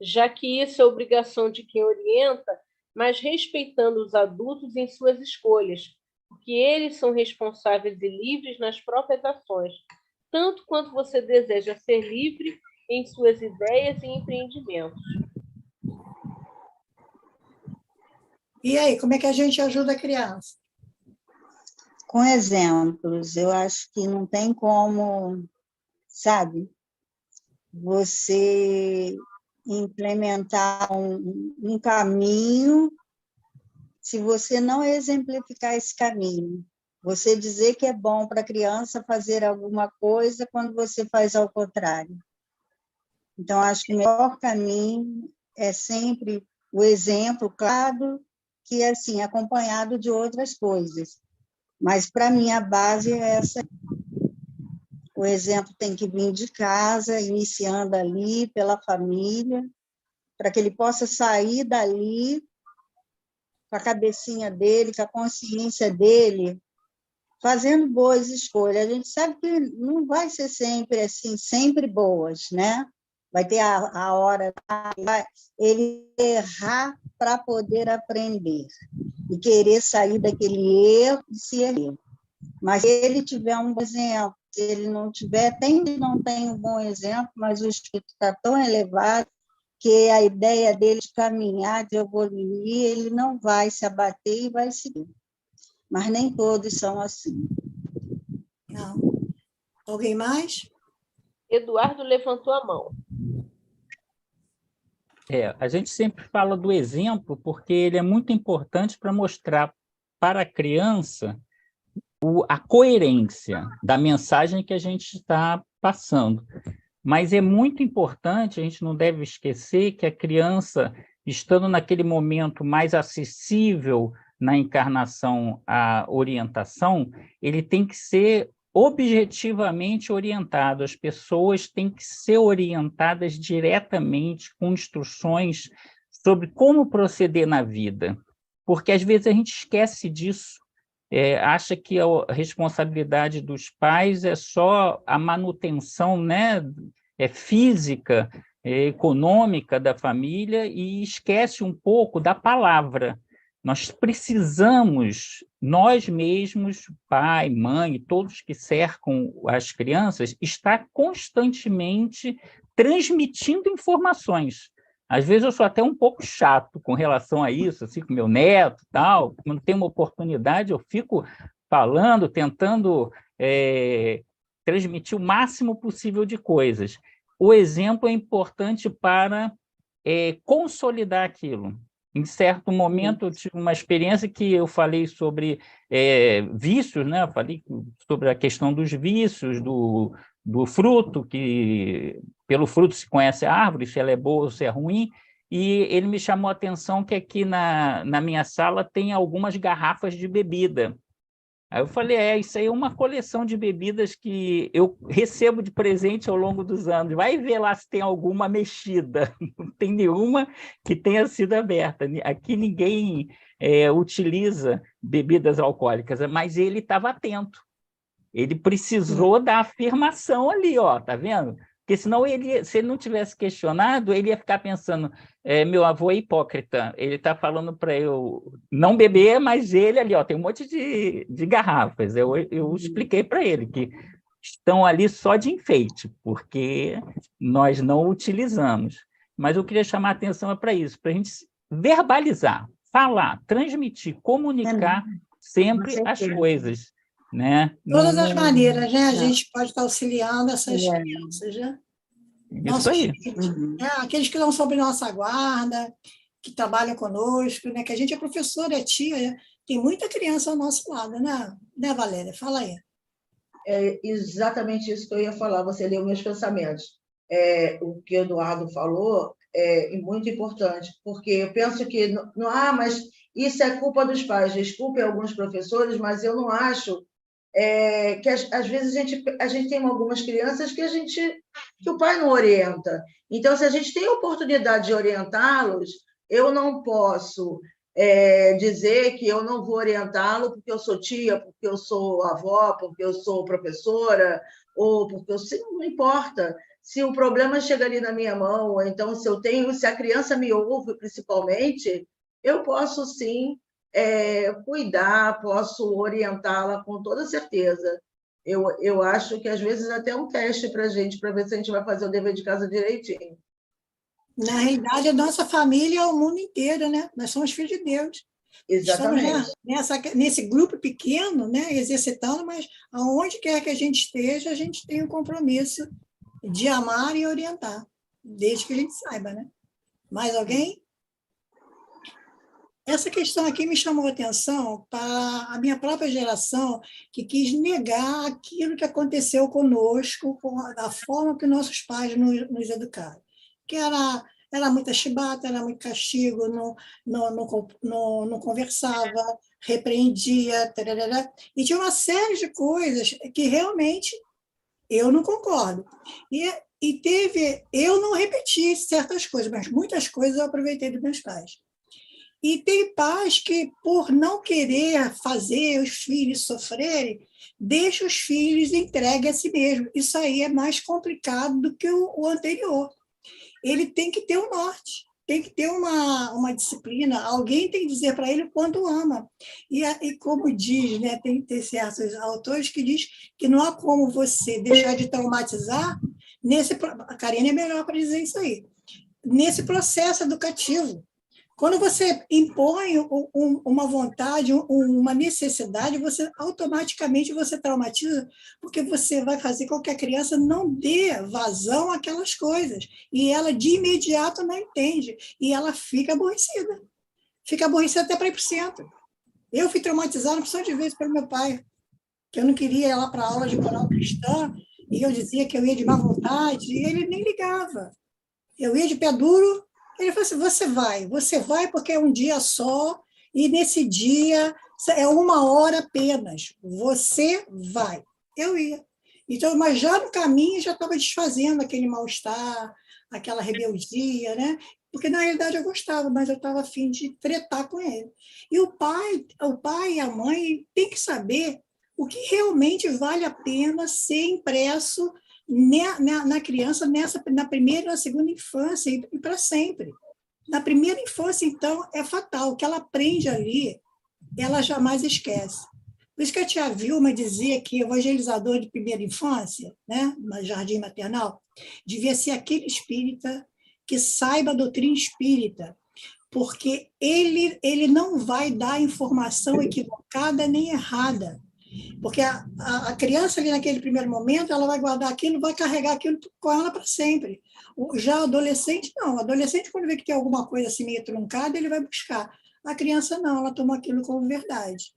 Já que isso é obrigação de quem orienta, mas respeitando os adultos em suas escolhas, porque eles são responsáveis e livres nas próprias ações, tanto quanto você deseja ser livre em suas ideias e empreendimentos. E aí, como é que a gente ajuda a criança? Com exemplos. Eu acho que não tem como, sabe, você implementar um caminho se você não exemplificar esse caminho. Você dizer que é bom para a criança fazer alguma coisa quando você faz ao contrário. Então, acho que o melhor caminho é sempre o exemplo, claro, que é assim, acompanhado de outras coisas. Mas, para mim, a base é essa. O exemplo tem que vir de casa, iniciando ali pela família, para que ele possa sair dali com a cabecinha dele, com a consciência dele, fazendo boas escolhas. A gente sabe que não vai ser sempre assim, sempre boas, né? Vai ter a hora, ele errar para poder aprender e querer sair daquele erro e se errar. Mas se ele tiver um bom exemplo, se ele não tiver, não tem um bom exemplo, mas o espírito está tão elevado que a ideia dele de caminhar, de evoluir, ele não vai se abater e vai seguir. Mas nem todos são assim. Não. Alguém mais? Eduardo levantou a mão. A gente sempre fala do exemplo porque ele é muito importante para mostrar para a criança a coerência da mensagem que a gente está passando. Mas é muito importante, a gente não deve esquecer que a criança, estando naquele momento mais acessível na encarnação à orientação, ele tem que ser objetivamente orientado. As pessoas têm que ser orientadas diretamente com instruções sobre como proceder na vida, porque às vezes a gente esquece disso, acha que a responsabilidade dos pais é só a manutenção, né, física, econômica da família e esquece um pouco da palavra. Nós precisamos, nós mesmos, pai, mãe, todos que cercam as crianças, estar constantemente transmitindo informações. Às vezes eu sou até um pouco chato com relação a isso, assim, com meu neto, tal. Quando tem uma oportunidade, eu fico falando, tentando transmitir o máximo possível de coisas. O exemplo é importante para consolidar aquilo. Em certo momento, eu tive uma experiência que eu falei sobre vícios, né? Eu falei sobre a questão dos vícios, do fruto, que pelo fruto se conhece a árvore, se ela é boa ou se é ruim, e ele me chamou a atenção que aqui na minha sala tem algumas garrafas de bebida. Aí eu falei, isso aí é uma coleção de bebidas que eu recebo de presente ao longo dos anos. Vai ver lá se tem alguma mexida. Não tem nenhuma que tenha sido aberta. Aqui ninguém utiliza bebidas alcoólicas, mas ele estava atento. Ele precisou da afirmação ali, ó, tá vendo? Porque senão, se ele não tivesse questionado, ele ia ficar pensando, meu avô é hipócrita, ele está falando para eu não beber, mas ele ali, ó, tem um monte de garrafas. Eu expliquei para ele que estão ali só de enfeite, porque nós não utilizamos. Mas eu queria chamar a atenção para isso, para a gente verbalizar, falar, transmitir, comunicar sempre as coisas. Né? Todas as maneiras, né? A gente pode estar auxiliando essas crianças, né? Isso aí. Aqueles que estão sob nossa guarda, que trabalham conosco, né? Que a gente é professora, é tia, né? Tem muita criança ao nosso lado, né, Valéria? Fala aí. É exatamente isso que eu ia falar, você leu meus pensamentos. O que o Eduardo falou é muito importante, porque eu penso que, mas isso é culpa dos pais, desculpe alguns professores, mas eu não acho que às vezes a gente tem algumas crianças que o pai não orienta. Então, se a gente tem a oportunidade de orientá-los, eu não posso dizer que eu não vou orientá-lo porque eu sou tia, porque eu sou avó, porque eu sou professora, ou porque não importa. Se o problema chega ali na minha mão, ou então se a criança me ouve, principalmente, eu posso sim cuidar, posso orientá-la com toda certeza. Eu acho que, às vezes, até um teste para a gente, para ver se a gente vai fazer o dever de casa direitinho. Na realidade, a nossa família é o mundo inteiro, né? Nós somos filhos de Deus. Exatamente. Estamos nesse grupo pequeno, né? Exercitando, mas aonde quer que a gente esteja, a gente tem o compromisso de amar e orientar, desde que a gente saiba, né? Mais alguém? Essa questão aqui me chamou a atenção para a minha própria geração, que quis negar aquilo que aconteceu conosco, da forma que nossos pais nos educaram. Que era muita chibata, era muito castigo, não conversava, repreendia, tarará, e tinha uma série de coisas que realmente eu não concordo. Eu não repeti certas coisas, mas muitas coisas eu aproveitei dos meus pais. E tem pais que, por não querer fazer os filhos sofrerem, deixa os filhos entregues a si mesmo. Isso aí é mais complicado do que o anterior. Ele tem que ter um norte, tem que ter uma disciplina, alguém tem que dizer para ele o quanto ama. E como diz, né, tem certos autores que diz que não há como você deixar de traumatizar, a Karine é melhor para dizer isso aí, nesse processo educativo. Quando você impõe uma vontade, uma necessidade, automaticamente você traumatiza, porque você vai fazer com que a criança não dê vazão àquelas coisas, e ela de imediato não entende, e ela fica aborrecida. Fica aborrecida até para ir para o centro. Eu fui traumatizada uma porção de vezes pelo meu pai, que eu não queria ir lá para a aula de moral cristã, e eu dizia que eu ia de má vontade, e ele nem ligava. Eu ia de pé duro. Ele falou assim, você vai porque é um dia só, e nesse dia é 1 hora apenas, você vai. Eu ia. Então, mas já no caminho já estava desfazendo aquele mal-estar, aquela rebeldia, né? Porque na realidade eu gostava, mas eu estava a fim de tretar com ele. E o pai e a mãe têm que saber o que realmente vale a pena ser impresso na criança, na primeira e na segunda infância, e para sempre. Na primeira infância, então, é fatal. O que ela aprende ali, ela jamais esquece. Por isso que a tia Vilma dizia que evangelizador de primeira infância, né, no jardim maternal, devia ser aquele espírita que saiba a doutrina espírita, porque ele não vai dar informação equivocada nem errada. Porque a criança ali naquele primeiro momento, ela vai guardar aquilo, vai carregar aquilo com ela para sempre. Já o adolescente, não. O adolescente, quando vê que tem alguma coisa assim meio truncada, ele vai buscar. A criança não, ela toma aquilo como verdade.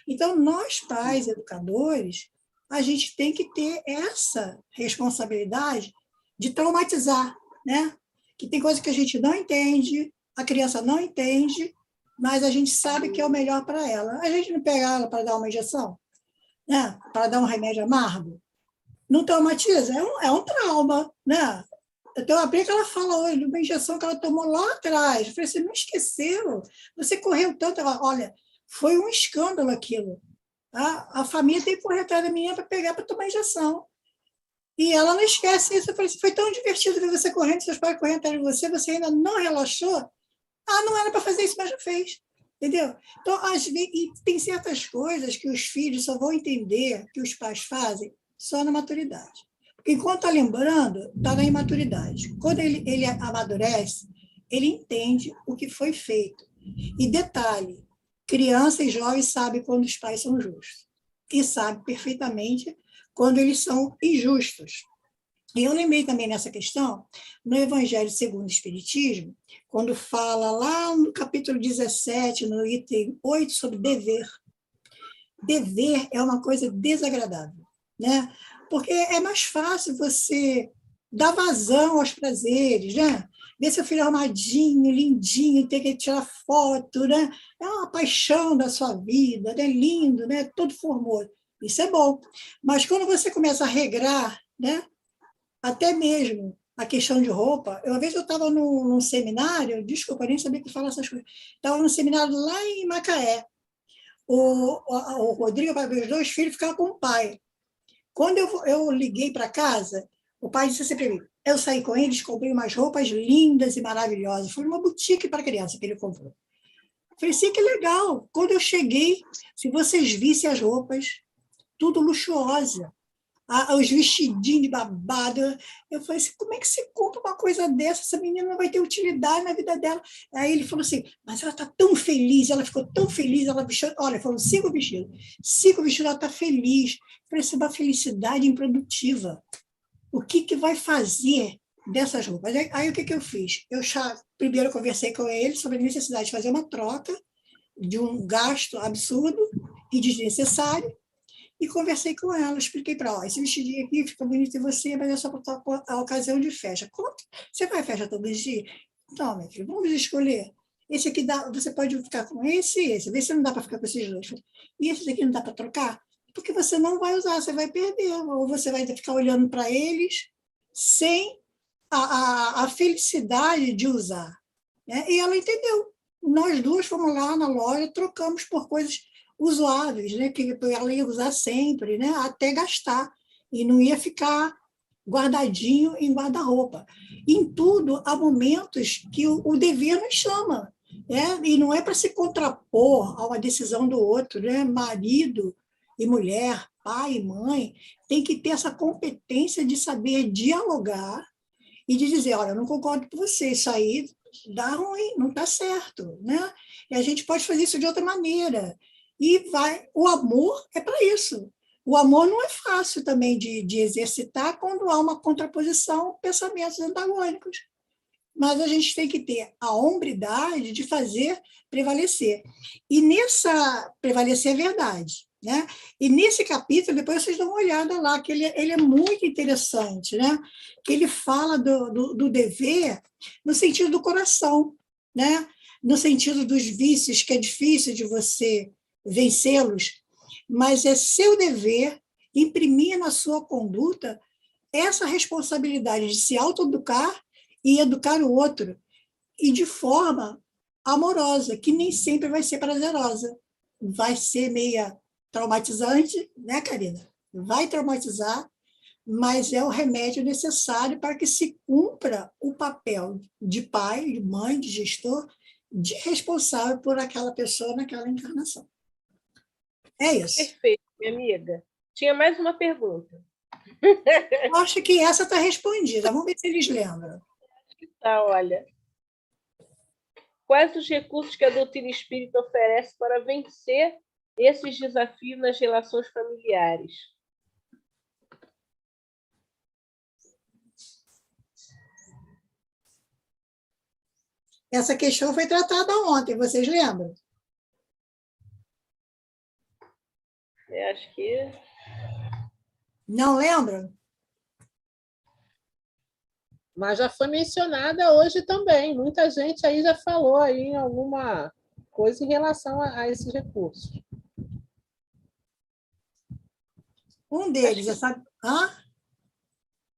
Então, nós, pais, educadores, a gente tem que ter essa responsabilidade de traumatizar, né? Que tem coisa que a gente não entende, a criança não entende, mas a gente sabe que é o melhor para ela. A gente não pega ela para dar uma injeção? né? Para dar um remédio amargo. Não traumatiza? É um trauma, né? Então, a Brinca, ela fala hoje de uma injeção que ela tomou lá atrás. Eu falei, você não esqueceu? Você correu tanto. Ela, olha, foi um escândalo aquilo. Tá? A família tem que correr atrás da menina para pegar para tomar injeção. E ela não esquece isso. Eu falei, foi tão divertido ver você correndo, seus pais correndo atrás de você, você ainda não relaxou? Ah, não era para fazer isso, mas já fez. Entendeu? Então, e tem certas coisas que os filhos só vão entender que os pais fazem só na maturidade. Porque enquanto está lembrando, está na imaturidade. Quando ele amadurece, ele entende o que foi feito. E detalhe, criança e jovem sabem quando os pais são justos. E sabe perfeitamente quando eles são injustos. E eu lembrei também nessa questão, no Evangelho segundo o Espiritismo, quando fala lá no capítulo 17, no item 8, sobre dever. Dever é uma coisa desagradável, né? Porque é mais fácil você dar vazão aos prazeres, né? Ver seu filho arrumadinho, lindinho, ter que tirar foto, né? É uma paixão da sua vida, né? Lindo, né? Todo formoso. Isso é bom. Mas quando você começa a regrar, né? Até mesmo a questão de roupa. Uma vez eu estava num seminário, desculpa, eu nem sabia que falar essas coisas. Estava num seminário lá em Macaé. O Rodrigo, para ver os dois filhos, ficava com o pai. Quando eu liguei para casa, o pai disse assim para mim, eu saí com eles, comprei umas roupas lindas e maravilhosas. Foi uma boutique para criança que ele comprou. Falei, sim, que legal. Quando eu cheguei, se vocês vissem as roupas, tudo luxuosa. Os vestidinhos de babado. Eu falei assim, como é que você compra uma coisa dessa? Essa menina não vai ter utilidade na vida dela. Aí ele falou assim, mas ela está tão feliz, ela ficou tão feliz, ela vestiu, olha, foram 5 vestidos, ela está feliz. Eu falei assim, uma felicidade improdutiva. O que vai fazer dessas roupas? Aí o que eu fiz? Eu primeiro conversei com ele sobre a necessidade de fazer uma troca de um gasto absurdo e desnecessário, e conversei com ela, expliquei para ela, esse vestidinho aqui fica bonito em você, mas é só para a ocasião de festa. Você vai à festa todos os dias? Então, meu filho, vamos escolher. Esse aqui você pode ficar com esse e esse. Vê se não dá para ficar com esses dois. E esse daqui não dá para trocar? Porque você não vai usar, você vai perder. Ou você vai ficar olhando para eles sem a felicidade de usar. Né? E ela entendeu. Nós duas fomos lá na loja, trocamos por coisas usuáveis, né, que ela ia usar sempre, né, até gastar, e não ia ficar guardadinho em guarda-roupa. Em tudo, há momentos que o dever nos chama, né, e não é para se contrapor a uma decisão do outro, né, marido e mulher, pai e mãe, tem que ter essa competência de saber dialogar e de dizer, olha, eu não concordo com você, isso aí dá ruim, não está certo, né? E a gente pode fazer isso de outra maneira. E o amor é para isso. O amor não é fácil também de exercitar quando há uma contraposição, pensamentos antagônicos. Mas a gente tem que ter a hombridade de fazer prevalecer. E nessa prevalecer a verdade. Né? E nesse capítulo, depois vocês dão uma olhada lá, que ele é muito interessante, né? Que ele fala do dever no sentido do coração, né? No sentido dos vícios, que é difícil de você vencê-los, mas é seu dever imprimir na sua conduta essa responsabilidade de se autoeducar e educar o outro, e de forma amorosa, que nem sempre vai ser prazerosa. Vai ser meia traumatizante, né, Karina? Vai traumatizar, mas é o remédio necessário para que se cumpra o papel de pai, de mãe, de gestor, de responsável por aquela pessoa naquela encarnação. É isso. Perfeito, minha amiga. Tinha mais uma pergunta. Eu acho que essa está respondida. Vamos ver se eles lembram. Tá, olha. Quais os recursos que a doutrina espírita oferece para vencer esses desafios nas relações familiares? Essa questão foi tratada ontem, vocês lembram? Eu acho que... Não lembram? Mas já foi mencionada hoje também. Muita gente aí já falou aí em alguma coisa em relação a esses recursos. Um deles,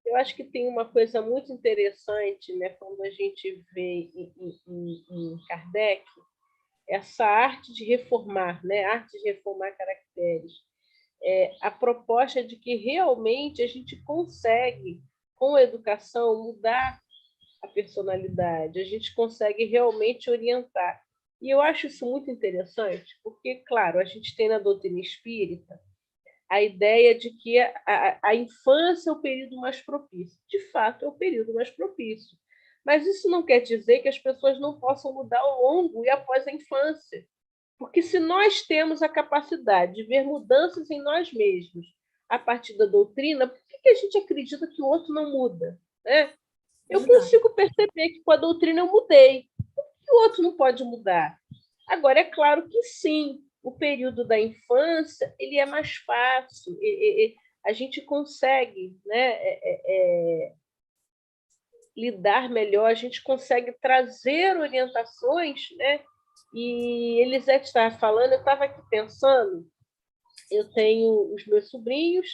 Eu acho que tem uma coisa muito interessante, né, quando a gente vê em Kardec, essa arte de reformar, né, arte de reformar caracteres. A proposta de que realmente a gente consegue, com a educação, mudar a personalidade, a gente consegue realmente orientar. E eu acho isso muito interessante, porque, claro, a gente tem na doutrina espírita a ideia de que a infância é o período mais propício. De fato, é o período mais propício. Mas isso não quer dizer que as pessoas não possam mudar ao longo e após a infância. Porque se nós temos a capacidade de ver mudanças em nós mesmos a partir da doutrina, por que a gente acredita que o outro não muda? Né? Eu consigo perceber que com a doutrina eu mudei. Por que o outro não pode mudar? Agora, é claro que sim, o período da infância ele é mais fácil, a gente consegue, né, lidar melhor, a gente consegue trazer orientações, né? E Elisete estava falando, eu estava aqui pensando, eu tenho os meus sobrinhos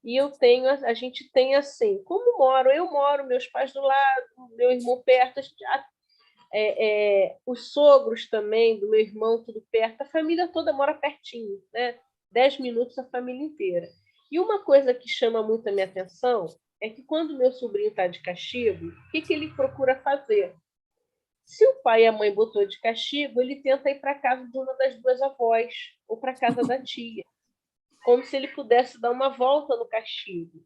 e a gente tem assim, como eu moro, meus pais do lado, meu irmão perto, os sogros também do meu irmão, tudo perto, a família toda mora pertinho, né? 10 minutos a família inteira. E uma coisa que chama muito a minha atenção é que quando meu sobrinho está de castigo, o que ele procura fazer? Se o pai e a mãe botou de castigo, ele tenta ir para a casa de uma das duas avós ou para a casa da tia, como se ele pudesse dar uma volta no castigo.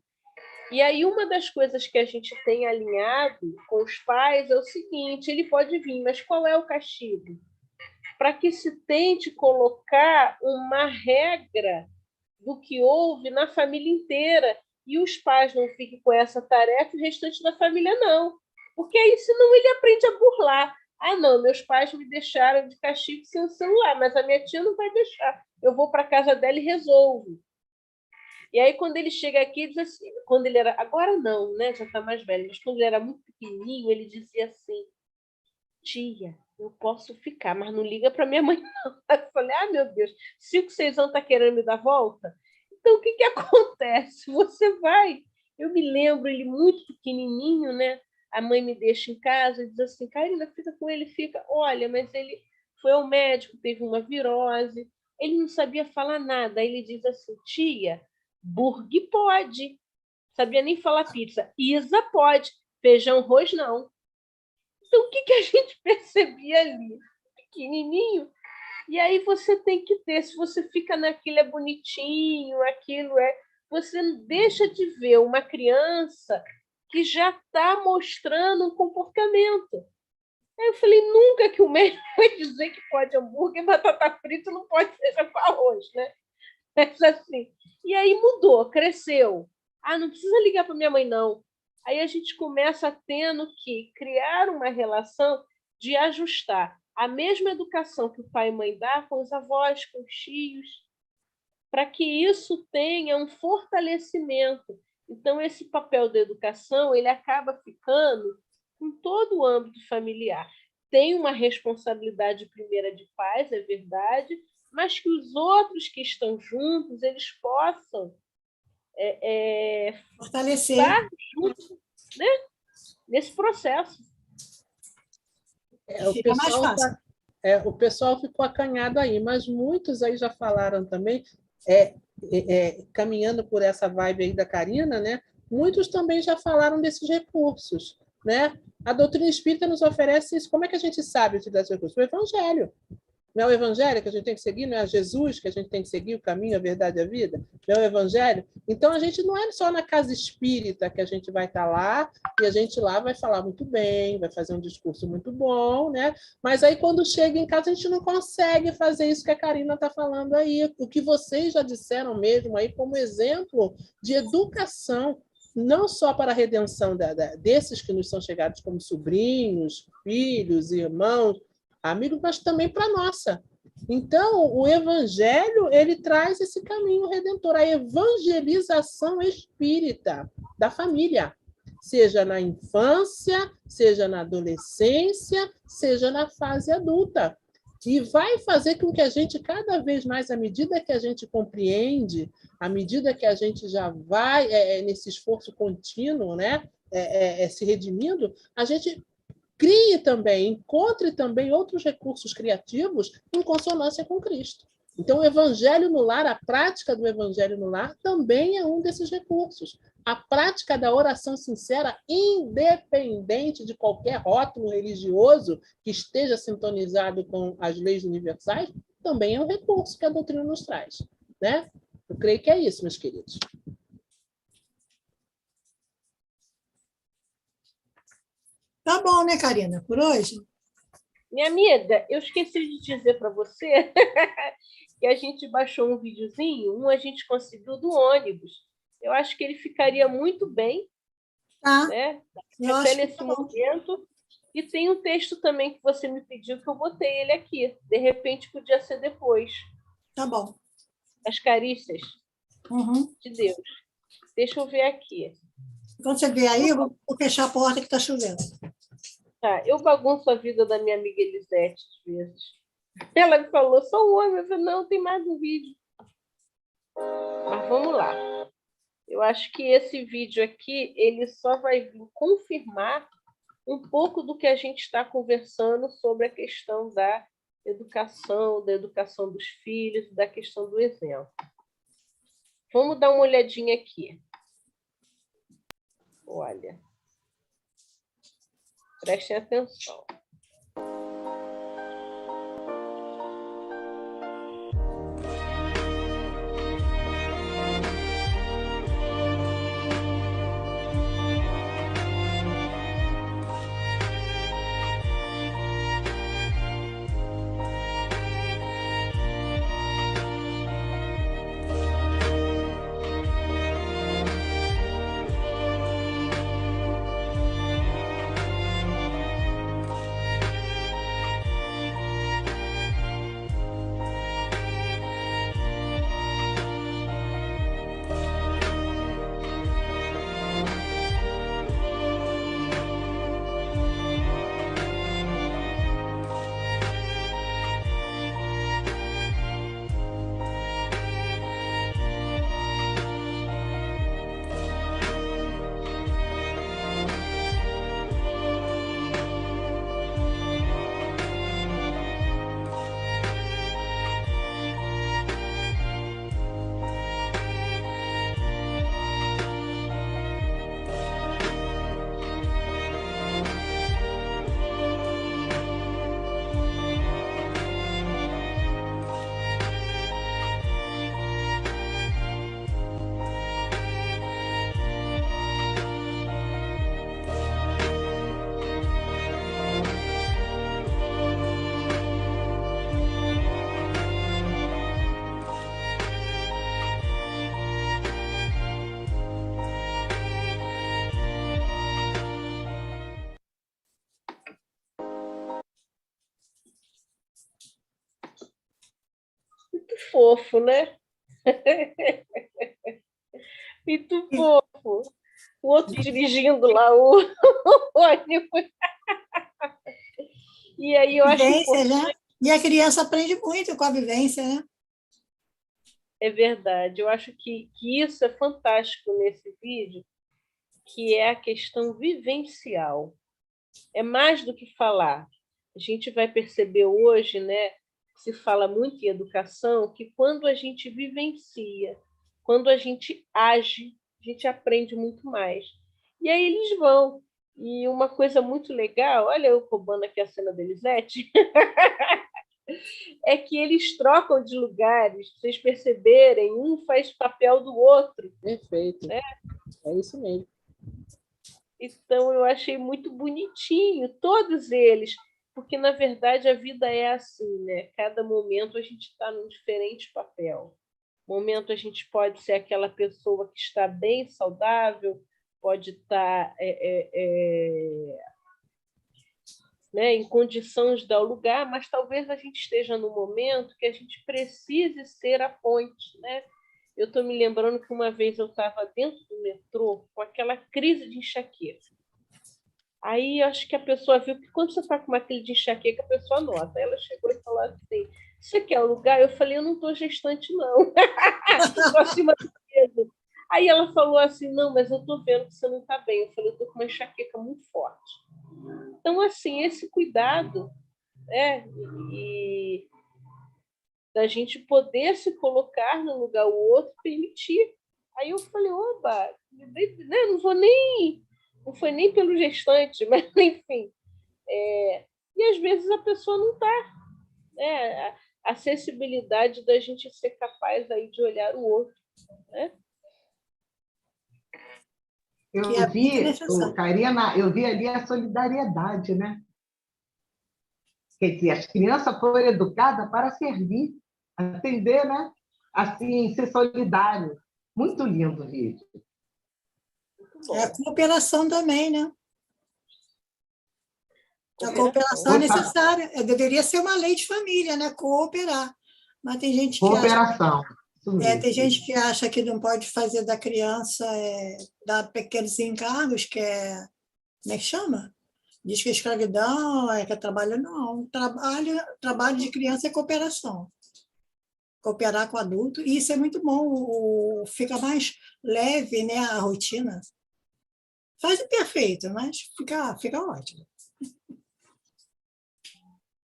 E aí uma das coisas que a gente tem alinhado com os pais é o seguinte, ele pode vir, mas qual é o castigo? Para que se tente colocar uma regra do que houve na família inteira e os pais não fiquem com essa tarefa e o restante da família não. Porque aí, senão, ele aprende a burlar. Ah, não, meus pais me deixaram de castigo sem o celular, mas a minha tia não vai deixar. Eu vou para a casa dela e resolvo. E aí, quando ele chega aqui, diz assim, quando ele era... Agora não, né? Já está mais velho, mas quando ele era muito pequenininho, ele dizia assim, tia, eu posso ficar, mas não liga para minha mãe, não. Eu falei, meu Deus, 5, 6 anos está querendo me dar volta? Então, o que acontece? Você vai... Eu me lembro, ele muito pequenininho, né? A mãe me deixa em casa e diz assim, Karina, fica com ele, fica. Olha, mas ele foi ao médico, teve uma virose, ele não sabia falar nada. Aí ele diz assim, tia, burgue pode. Sabia nem falar pizza. Isa pode. Feijão, arroz, não. Então, o que a gente percebia ali? Pequenininho. E aí você tem que ter, se você fica naquilo é bonitinho, aquilo é... Você deixa de ver uma criança que já está mostrando um comportamento. Aí eu falei, nunca que o médico vai dizer que pode hambúrguer, batata frita, não pode ser com arroz, né? Mas assim, e aí mudou, cresceu. Não precisa ligar para minha mãe, não. Aí a gente começa tendo que criar uma relação de ajustar a mesma educação que o pai e mãe dá com os avós, com os tios, para que isso tenha um fortalecimento. Então, esse papel da educação ele acaba ficando em todo o âmbito familiar. Tem uma responsabilidade primeira de pais, é verdade, mas que os outros que estão juntos eles possam fortalecer, estar juntos, né? Nesse processo. Fica mais fácil. O pessoal ficou acanhado aí, mas muitos aí já falaram também, caminhando por essa vibe aí da Karina, né? Muitos também já falaram desses recursos, né? A doutrina espírita nos oferece isso. Como é que a gente sabe utilizar esses recursos? O Evangelho. Não é o Evangelho que a gente tem que seguir, não é Jesus que a gente tem que seguir, o caminho, a verdade e a vida? Não é o Evangelho? Então, a gente não é só na casa espírita que a gente vai estar lá e a gente lá vai falar muito bem, vai fazer um discurso muito bom, né? Mas aí, quando chega em casa, a gente não consegue fazer isso que a Karina está falando aí, o que vocês já disseram mesmo aí como exemplo de educação, não só para a redenção desses que nos são chegados como sobrinhos, filhos, irmãos, amigos, mas também para a nossa. Então, o Evangelho ele traz esse caminho redentor, a evangelização espírita da família, seja na infância, seja na adolescência, seja na fase adulta. E vai fazer com que a gente, cada vez mais, à medida que a gente compreende, à medida que a gente já vai nesse esforço contínuo, né, se redimindo, a gente crie também, encontre também outros recursos criativos em consonância com Cristo. Então, o evangelho no lar, a prática do evangelho no lar, também é um desses recursos. A prática da oração sincera, independente de qualquer rótulo religioso que esteja sintonizado com as leis universais, também é um recurso que a doutrina nos traz, né? Eu creio que é isso, meus queridos. Tá bom, né, Karina, por hoje? Minha amiga, eu esqueci de dizer para você que a gente baixou um videozinho, a gente conseguiu do ônibus. Eu acho que ele ficaria muito bem, né? Até nesse momento. E tem um texto também que você me pediu, que eu botei ele aqui. De repente, podia ser depois. Tá bom. As carícias de Deus. Deixa eu ver aqui. Quando você vier aí, eu vou fechar a porta que está chovendo. Tá, eu bagunço a vida da minha amiga Elisete, às vezes. Ela me falou, só o homem. Eu falei, não, tem mais um vídeo. Mas vamos lá. Eu acho que esse vídeo aqui, ele só vai vir confirmar um pouco do que a gente está conversando sobre a questão da educação dos filhos, da questão do exemplo. Vamos dar uma olhadinha aqui. Olha. Prestem atenção. Muito fofo, né? Muito fofo. O outro dirigindo lá o ônibus. E aí eu acho Vivência, né? E a criança aprende muito com a vivência, né? É verdade. Eu acho que isso é fantástico nesse vídeo, que é a questão vivencial. É mais do que falar. A gente vai perceber hoje, né, se fala muito em educação, que quando a gente vivencia, quando a gente age, a gente aprende muito mais. E aí eles vão. E uma coisa muito legal, olha eu roubando aqui a cena da Elisete, é que eles trocam de lugares, pra vocês perceberem, um faz papel do outro. Perfeito. Né? É isso mesmo. Então, eu achei muito bonitinho, todos eles, porque, na verdade, a vida é assim, né? Cada momento a gente está num diferente papel. Momento a gente pode ser aquela pessoa que está bem saudável, pode estar né, em condições de dar o lugar, mas talvez a gente esteja num momento que a gente precise ser a ponte, né? Eu estou me lembrando que uma vez eu estava dentro do metrô com aquela crise de enxaqueca. Aí eu acho que a pessoa viu que quando você está com uma crise de enxaqueca, a pessoa nota. Ela chegou e falou assim: você quer um lugar? Eu falei: eu não estou gestante, não. Estou acima do peso. Aí ela falou assim: não, mas eu estou vendo que você não está bem. Eu falei: eu estou com uma enxaqueca muito forte. Então, assim, esse cuidado, né? E da gente poder se colocar no lugar o outro, permitir. Aí eu falei: oba, né? Não foi nem pelo gestante, mas enfim. E às vezes a pessoa não está. Né? A sensibilidade da gente ser capaz aí de olhar o outro. Né? Eu vi, Karina, eu vi ali a solidariedade, né? Quer dizer, as crianças foram educadas para servir, atender, né? Assim, ser solidário. Muito lindo o vídeo. É a cooperação também, né? A cooperação é necessária. Deveria ser uma lei de família, né? Cooperar. Mas tem gente que cooperação. Tem gente que acha que não pode fazer da criança dar pequenos encargos, que é... Como é que chama? Diz que a escravidão que é trabalho. Não. Trabalho de criança é cooperação. Cooperar com o adulto. E isso é muito bom. Fica mais leve, né, a rotina. Faz o perfeito, mas fica ótimo.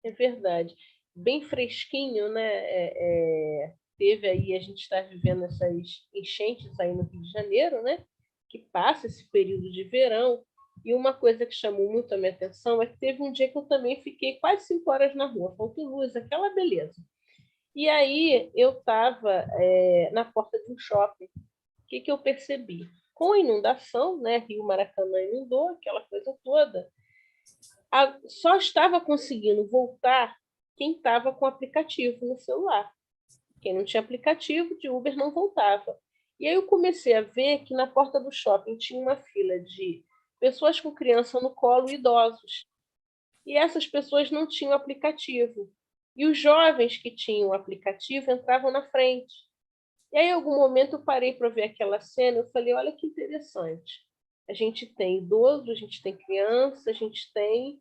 É verdade. Bem fresquinho, né? Teve aí, a gente está vivendo essas enchentes aí no Rio de Janeiro, né? Que passa esse período de verão. E uma coisa que chamou muito a minha atenção é que teve um dia que eu também fiquei quase 5 horas na rua, faltou luz, aquela beleza. E aí eu estava na porta de um shopping. O que eu percebi? Com a inundação, né? Rio Maracanã inundou, aquela coisa toda. Só estava conseguindo voltar quem estava com aplicativo no celular. Quem não tinha aplicativo de Uber não voltava. E aí eu comecei a ver que na porta do shopping tinha uma fila de pessoas com criança no colo e idosos. E essas pessoas não tinham aplicativo. E os jovens que tinham aplicativo entravam na frente. E aí, em algum momento, eu parei para ver aquela cena, eu falei: olha que interessante. A gente tem idoso, a gente tem criança, a gente tem...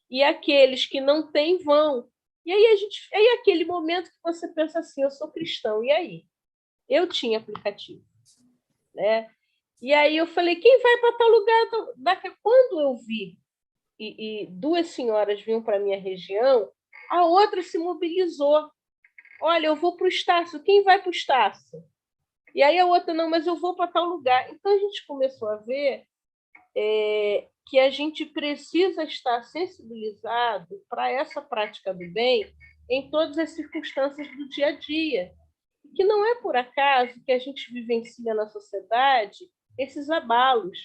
E aqueles que não têm vão. E aí aquele momento que você pensa assim: eu sou cristão, e aí? Eu tinha aplicativo. Né? E aí eu falei: quem vai para tal lugar? Quando eu vi, e 2 senhoras vinham para a minha região, a outra se mobilizou. Olha, eu vou para o Estácio, quem vai para o Estácio? E aí a outra: não, mas eu vou para tal lugar. Então a gente começou a ver que a gente precisa estar sensibilizado para essa prática do bem em todas as circunstâncias do dia a dia. Que não é por acaso que a gente vivencia na sociedade esses abalos,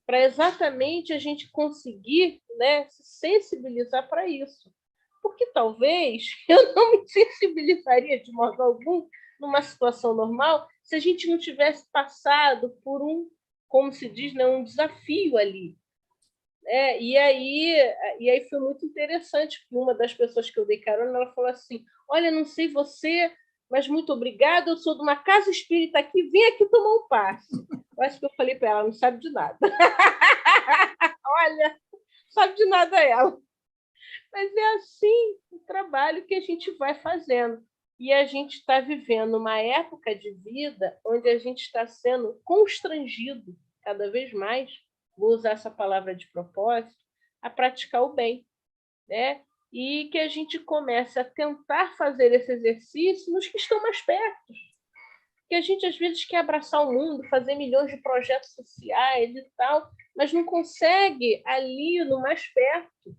para exatamente a gente conseguir, né, se sensibilizar para isso. Porque talvez eu não me sensibilizaria de modo algum numa situação normal se a gente não tivesse passado por como se diz, né, um desafio ali. E aí foi muito interessante, porque uma das pessoas que eu dei carona, ela falou assim: olha, não sei você, mas muito obrigada, eu sou de uma casa espírita aqui, vem aqui tomar um passe. Eu acho que eu falei para ela: não sabe de nada. Olha, não sabe de nada ela. Mas é assim o trabalho que a gente vai fazendo. E a gente está vivendo uma época de vida onde a gente está sendo constrangido cada vez mais, vou usar essa palavra de propósito, a praticar o bem. Né? E que a gente comece a tentar fazer esse exercício nos que estão mais perto. Porque a gente, às vezes, quer abraçar o mundo, fazer milhões de projetos sociais e tal, mas não consegue, ali no mais perto,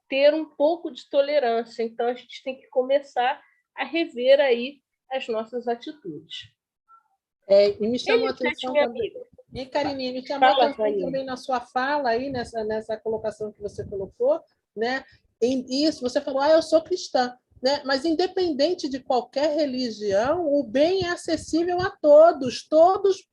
ter um pouco de tolerância. Então, a gente tem que começar a rever aí as nossas atitudes. E me chamou a atenção também. E, Karine, me chamou a atenção também na sua fala aí, nessa colocação que você colocou, né? Isso, você falou: eu sou cristã. Né? Mas, independente de qualquer religião, o bem é acessível a todos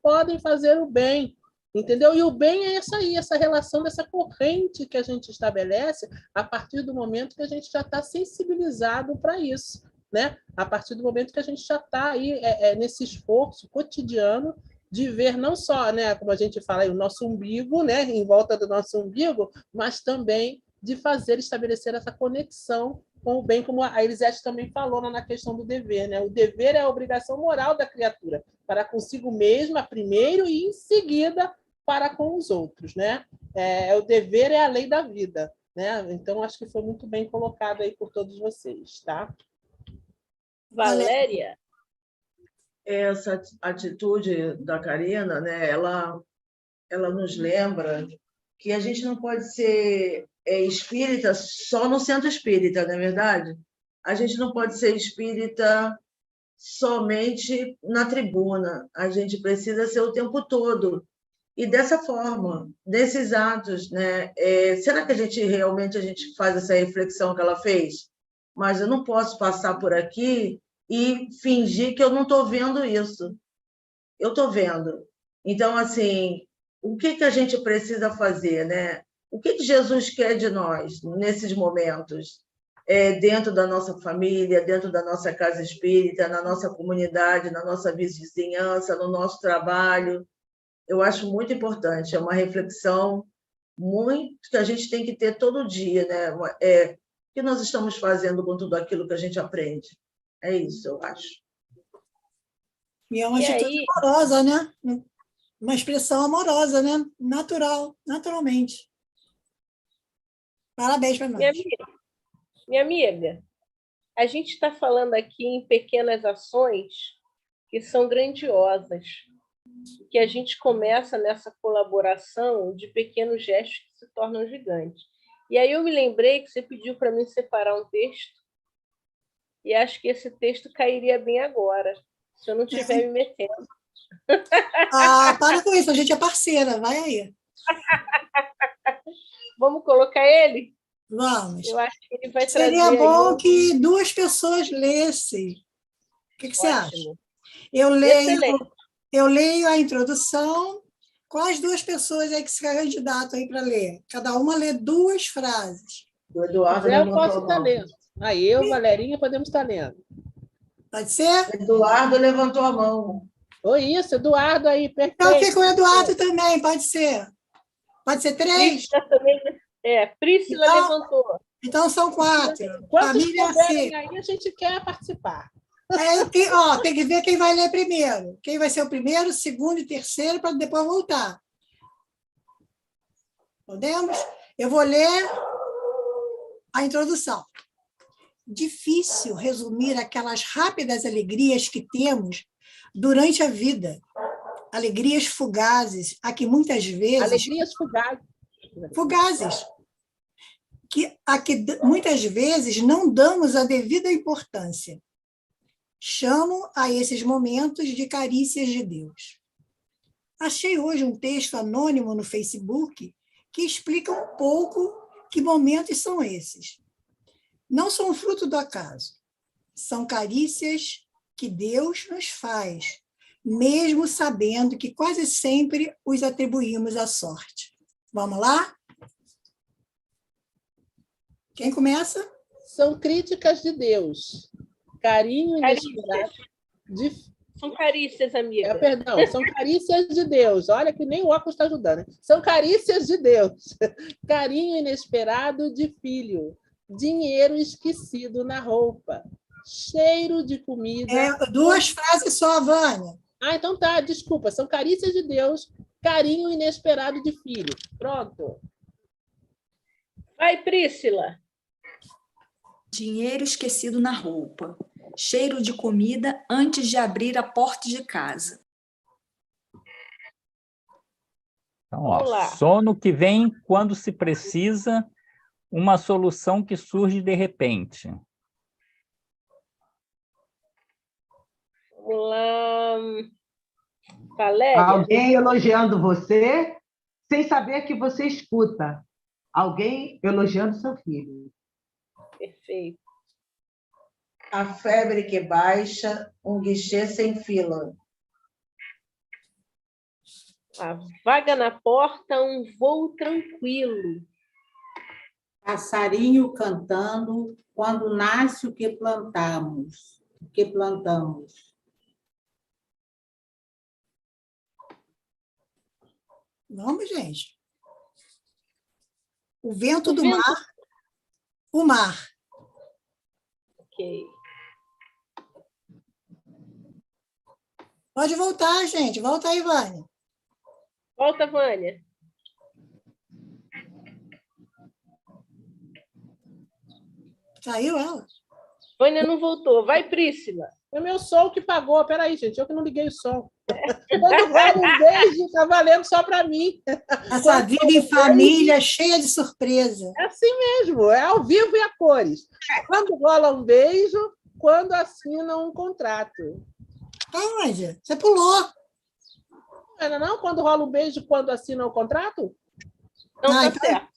podem fazer o bem, entendeu? E o bem é essa relação dessa corrente que a gente estabelece a partir do momento que a gente já está sensibilizado para isso, né? A partir do momento que a gente já está aí nesse esforço cotidiano de ver não só, né, como a gente fala, aí, o nosso umbigo, né, em volta do nosso umbigo, mas também de estabelecer essa conexão com o bem, como a Elisete também falou na questão do dever, né? O dever é a obrigação moral da criatura, para consigo mesma primeiro e, em seguida, para com os outros, né? O dever é a lei da vida, né? Então, acho que foi muito bem colocado aí por todos vocês, tá? Valéria? Essa atitude da Karina, né, ela nos lembra que a gente não pode ser espírita só no centro espírita, não é verdade? A gente não pode ser espírita somente na tribuna, a gente precisa ser o tempo todo. E dessa forma, desses atos, né? Será que a gente realmente faz essa reflexão que ela fez? Mas eu não posso passar por aqui e fingir que eu não estou vendo isso. Eu estou vendo. Então, assim, o que a gente precisa fazer, né? O que Jesus quer de nós nesses momentos? Dentro da nossa família, dentro da nossa casa espírita, na nossa comunidade, na nossa vizinhança, no nosso trabalho. Eu acho muito importante, é uma reflexão muito que a gente tem que ter todo dia, né? O que nós estamos fazendo com tudo aquilo que a gente aprende? É isso, eu acho. E é uma atitude amorosa, né? Uma expressão amorosa, né? Naturalmente. Parabéns para nós. Minha amiga, a gente está falando aqui em pequenas ações que são grandiosas, que a gente começa nessa colaboração de pequenos gestos que se tornam gigantes. E aí eu me lembrei que você pediu para mim separar um texto, e acho que esse texto cairia bem agora, se eu não estiver me metendo. Para com isso, a gente é parceira, vai aí. Vamos colocar ele? Vamos. Eu acho que ele vai Seria trazer bom que duas pessoas lessem. O que você acha? Eu leio a introdução. Quais duas pessoas é que se candidatam aí para ler? Cada uma lê 2 frases. O Eduardo eu posso estar lendo. Aí eu, Valerinha, podemos estar lendo. Pode ser? Eduardo levantou a mão. Oi, isso, Eduardo aí, perfeito. Então fica o Eduardo também, pode ser. Pode ser 3? Prícila levantou. Então são 4. Quantos Família puderem C. aí, a gente quer participar. Tem que ver quem vai ler primeiro. Quem vai ser o primeiro, segundo e terceiro, para depois voltar. Podemos? Eu vou ler a introdução. Difícil resumir aquelas rápidas alegrias que temos durante a vida. Alegrias fugazes, a que muitas vezes... Alegrias fugazes. Fugazes. A que muitas vezes não damos a devida importância. Chamo a esses momentos de carícias de Deus. Achei hoje um texto anônimo no Facebook que explica um pouco que momentos são esses. Não são fruto do acaso. São carícias que Deus nos faz, mesmo sabendo que quase sempre os atribuímos à sorte. Vamos lá? Quem começa? São críticas de Deus. Carinho inesperado. São carícias, amiga. Perdão, são carícias de Deus. Olha que nem o óculos está ajudando. Hein? São carícias de Deus. Carinho inesperado de filho. Dinheiro esquecido na roupa. Cheiro de comida. 2 frases só, Vânia. Então tá, desculpa. São carícias de Deus. Carinho inesperado de filho. Pronto. Vai, Prícila. Dinheiro esquecido na roupa. Cheiro de comida antes de abrir a porta de casa. Então, sono que vem quando se precisa, uma solução que surge de repente. Vamos lá. Valéria. Alguém elogiando você sem saber que você escuta. Alguém elogiando seu filho. Perfeito. A febre que baixa, um guichê sem fila. A vaga na porta, um voo tranquilo. Passarinho cantando quando nasce o que plantamos. Vamos, gente. O vento O do vento- mar. O mar. Ok. Pode voltar, gente. Volta aí, Vânia. Volta, Vânia. Saiu ela? Vânia não voltou. Vai, Prícila. É meu som que pagou. Peraí, gente, eu que não liguei o som. Quando rola um beijo, está valendo só para mim. Essa vida em família cheia de surpresa. É assim mesmo, é ao vivo e a cores. Quando rola um beijo, quando assinam um contrato. Aonde? Você pulou. Não era não? Quando rola um beijo, quando assinam o contrato? Não, tá então- certo.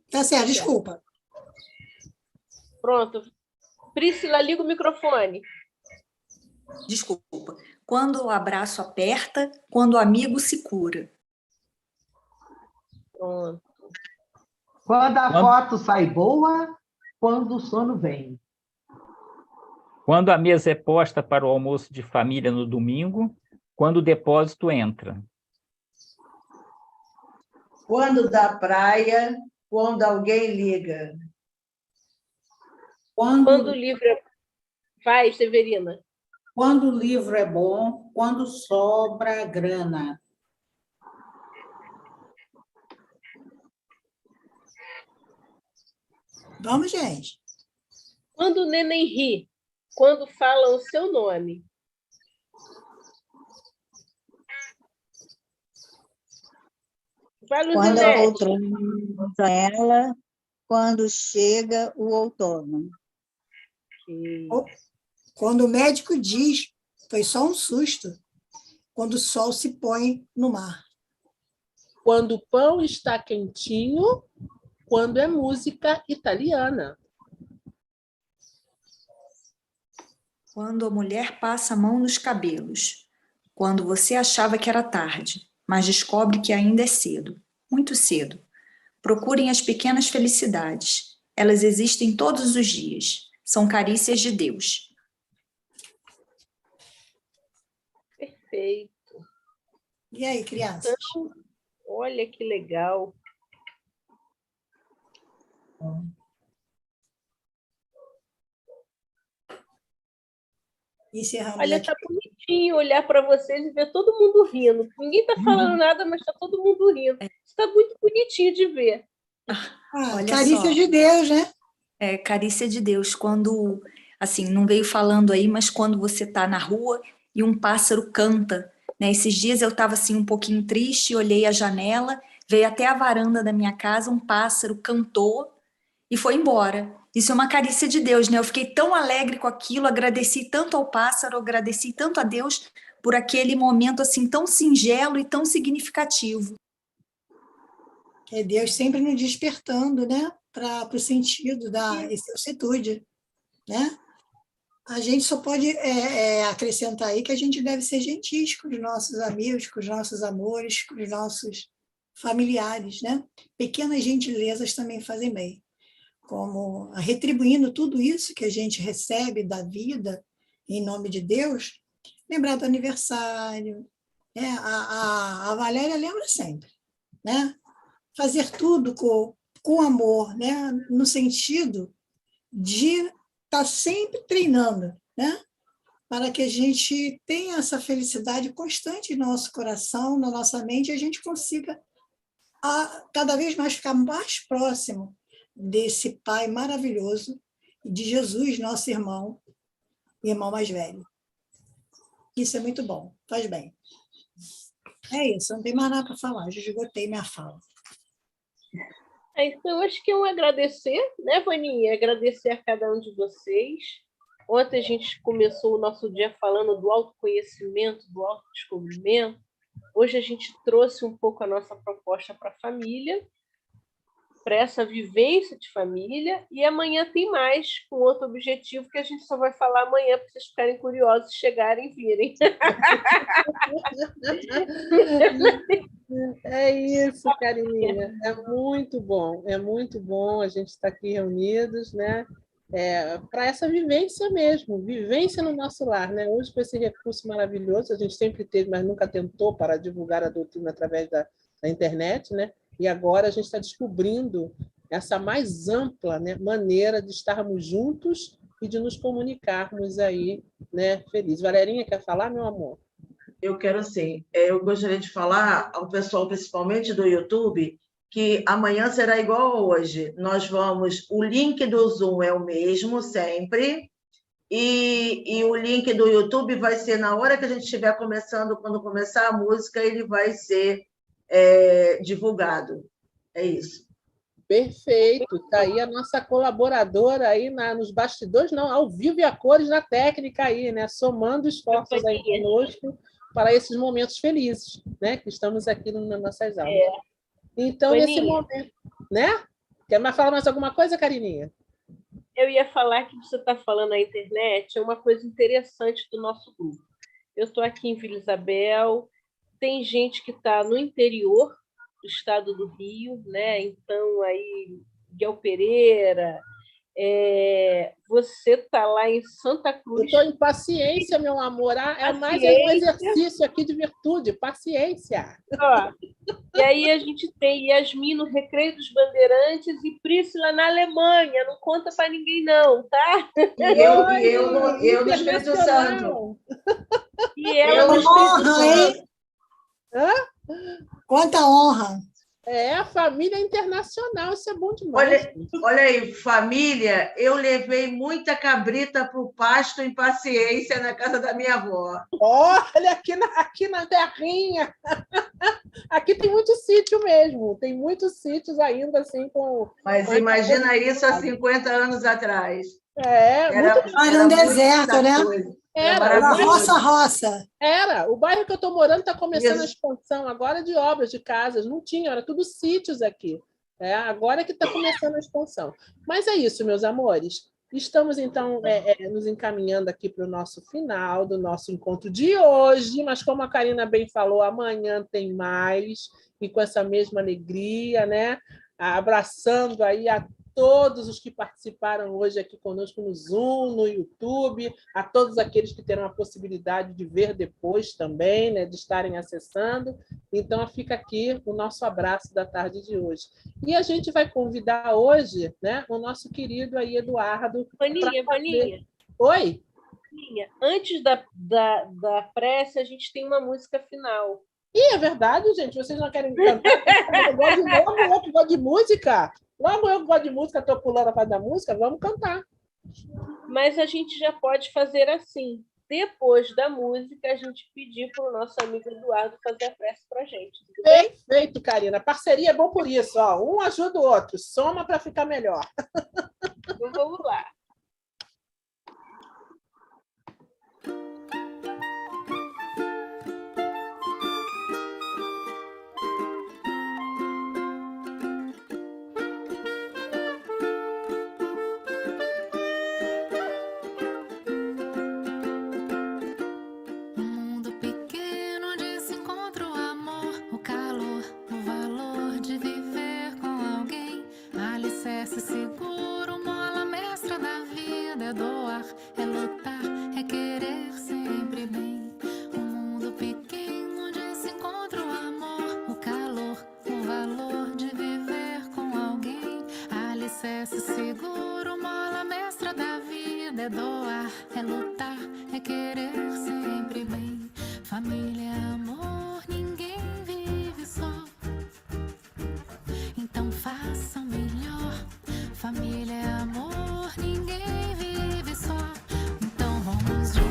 Tá certo, desculpa. Pronto. Prícila, liga o microfone. Desculpa. Quando o abraço aperta, quando o amigo se cura. Pronto. Quando a foto sai boa, quando o sono vem. Quando a mesa é posta para o almoço de família no domingo, quando o depósito entra. Quando da praia, quando alguém liga. Quando o livro é... Vai, Severina. Quando o livro é bom, quando sobra grana. Vamos, gente. Quando o neném ri, quando fala o seu nome. Vai, Quando a Luzinete. poltrona usa ela, quando chega o outono. Quando o médico diz, foi só um susto. Quando o sol se põe no mar. Quando o pão está quentinho, quando é música italiana. Quando a mulher passa a mão nos cabelos. Quando você achava que era tarde, mas descobre que ainda é cedo, muito cedo. Procurem as pequenas felicidades. Elas existem todos os dias. São carícias de Deus. Perfeito. E aí, crianças? Então, olha que legal. Encerramos Olha, aqui. tá bonitinho olhar para vocês e ver todo mundo rindo. Ninguém está falando nada, mas está todo mundo rindo. Está muito bonitinho de ver. Olha carícia só. de Deus, né? É, carícia de Deus. Quando, assim, não veio falando aí, mas quando você está na rua e um pássaro canta, né? Esses dias eu estava assim um pouquinho triste, olhei a janela, veio até a varanda da minha casa, um pássaro cantou e foi embora. Isso é uma carícia de Deus, né? Eu fiquei tão alegre com aquilo, agradeci tanto ao pássaro, agradeci tanto a Deus por aquele momento assim tão singelo e tão significativo. É Deus sempre nos despertando, né? Para o sentido da excelsitude, né? A gente só pode acrescentar aí que a gente deve ser gentis com os nossos amigos, com os nossos amores, com os nossos familiares, né? Pequenas gentilezas também fazem bem, como retribuindo tudo isso que a gente recebe da vida em nome de Deus, lembrar do aniversário, né? A Valéria lembra sempre, né? Fazer tudo com amor, né? No sentido de estar sempre treinando, né? Para que a gente tenha essa felicidade constante em nosso coração, na nossa mente, e a gente consiga cada vez mais ficar mais próximo desse Pai maravilhoso, de Jesus, nosso irmão mais velho. Isso é muito bom, faz bem. É isso, não tem mais nada para falar, já esgotei minha fala. Então, acho que é um agradecer, né, Vaninha? Agradecer a cada um de vocês. Ontem a gente começou o nosso dia falando do autoconhecimento, do autodescobrimento. Hoje a gente trouxe um pouco a nossa proposta para a família, para essa vivência de família, e amanhã tem mais, com outro objetivo, que a gente só vai falar amanhã, para vocês ficarem curiosos, chegarem e virem. É isso, Carininha. É muito bom a gente estar aqui reunidos, né? Para essa vivência mesmo, vivência no nosso lar, né? Hoje, com esse recurso maravilhoso, a gente sempre teve, mas nunca tentou para divulgar a doutrina através na internet, né? E agora a gente está descobrindo essa mais ampla, né, maneira de estarmos juntos e de nos comunicarmos aí, né, felizes. Valerinha, quer falar, meu amor? Eu quero sim. Eu gostaria de falar ao pessoal, principalmente do YouTube, que amanhã será igual a hoje. O link do Zoom é o mesmo sempre, e o link do YouTube vai ser na hora que a gente estiver começando, quando começar a música, ele vai ser divulgado. É isso. Perfeito. Está aí a nossa colaboradora aí nos bastidores, não, ao vivo e a cores na técnica aí, né? Somando esforços aí conosco para esses momentos felizes, né? Que estamos aqui nas nossas aulas. Então, nesse momento, né? Quer falar mais alguma coisa, Carininha? Eu ia falar que você está falando na internet, é uma coisa interessante do nosso grupo. Eu estou aqui em Vila Isabel, tem gente que está no interior do estado do Rio, né? Então, aí, Miguel Pereira, você está lá em Santa Cruz. Eu estou em Paciência, meu amor. É mais um exercício aqui de virtude, paciência. Ó, e aí a gente tem Yasmin no Recreio dos Bandeirantes e Prícila na Alemanha. Não conta para ninguém, não, tá? E eu no Espírito Santo. E ela no Espírito Santo. Hã? Quanta honra! É, a família internacional, isso é bom demais. Olha aí, família, eu levei muita cabrita para o pasto em Paciência, na casa da minha avó. Olha, aqui na terrinha. Aqui tem muito sítio mesmo, tem muitos sítios ainda assim com... Mas imagina isso há 50 anos atrás. Era um deserto, né? Era roça. Era. O bairro que eu estou morando está começando a expansão agora de obras, de casas. Não tinha, era tudo sítios aqui. Agora que está começando a expansão. Mas é isso, meus amores. Estamos, então, nos encaminhando aqui para o nosso final do nosso encontro de hoje, mas como a Karina bem falou, amanhã tem mais, e com essa mesma alegria, né? Abraçando aí a todos os que participaram hoje aqui conosco no Zoom, no YouTube, a todos aqueles que terão a possibilidade de ver depois também, né, de estarem acessando. Então, fica aqui o nosso abraço da tarde de hoje. E a gente vai convidar hoje, né, o nosso querido aí, Eduardo. Vaninha. Oi? Vaninha, antes da prece, a gente tem uma música final. Ih, é verdade, gente? Vocês não querem cantar? Eu gosto de novo, eu que gosto de música. Logo eu que gosto de música, estou pulando a parte da música, vamos cantar. Mas a gente já pode fazer assim. Depois da música, a gente pedir para o nosso amigo Eduardo fazer a prece para a gente. Perfeito, Karina. Parceria é bom por isso. Ó. Um ajuda o outro. Soma para ficar melhor. Então, vamos lá. Seguro, mola mestra da vida, é doar, é lutar, é querer sempre bem. Um mundo pequeno onde se encontra o amor, o calor, o valor de viver com alguém. Alicerce seguro, mola mestra da vida, é doar, é lutar, é querer sempre bem. Família é amor, ninguém vive só. Então faça o melhor. Família é amor, ninguém vive só. Então vamos juntos.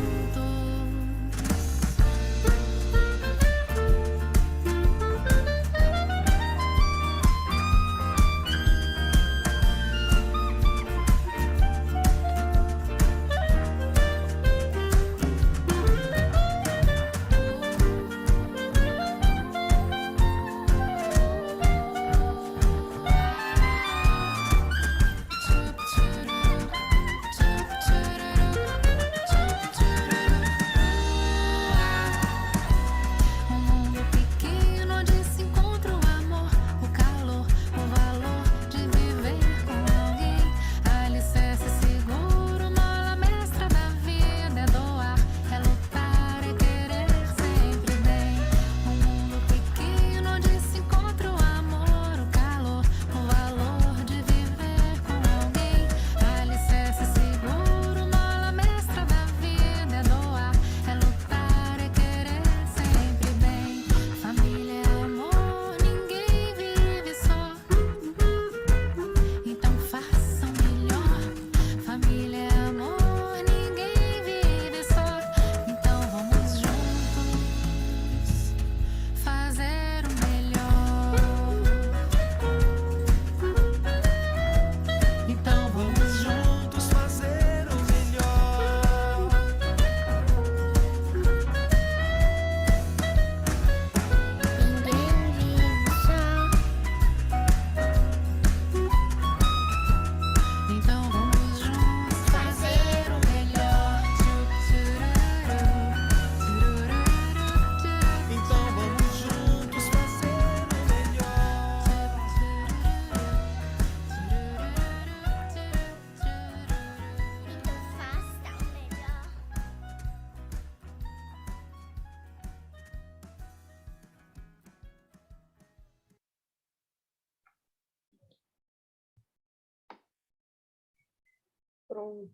Pronto.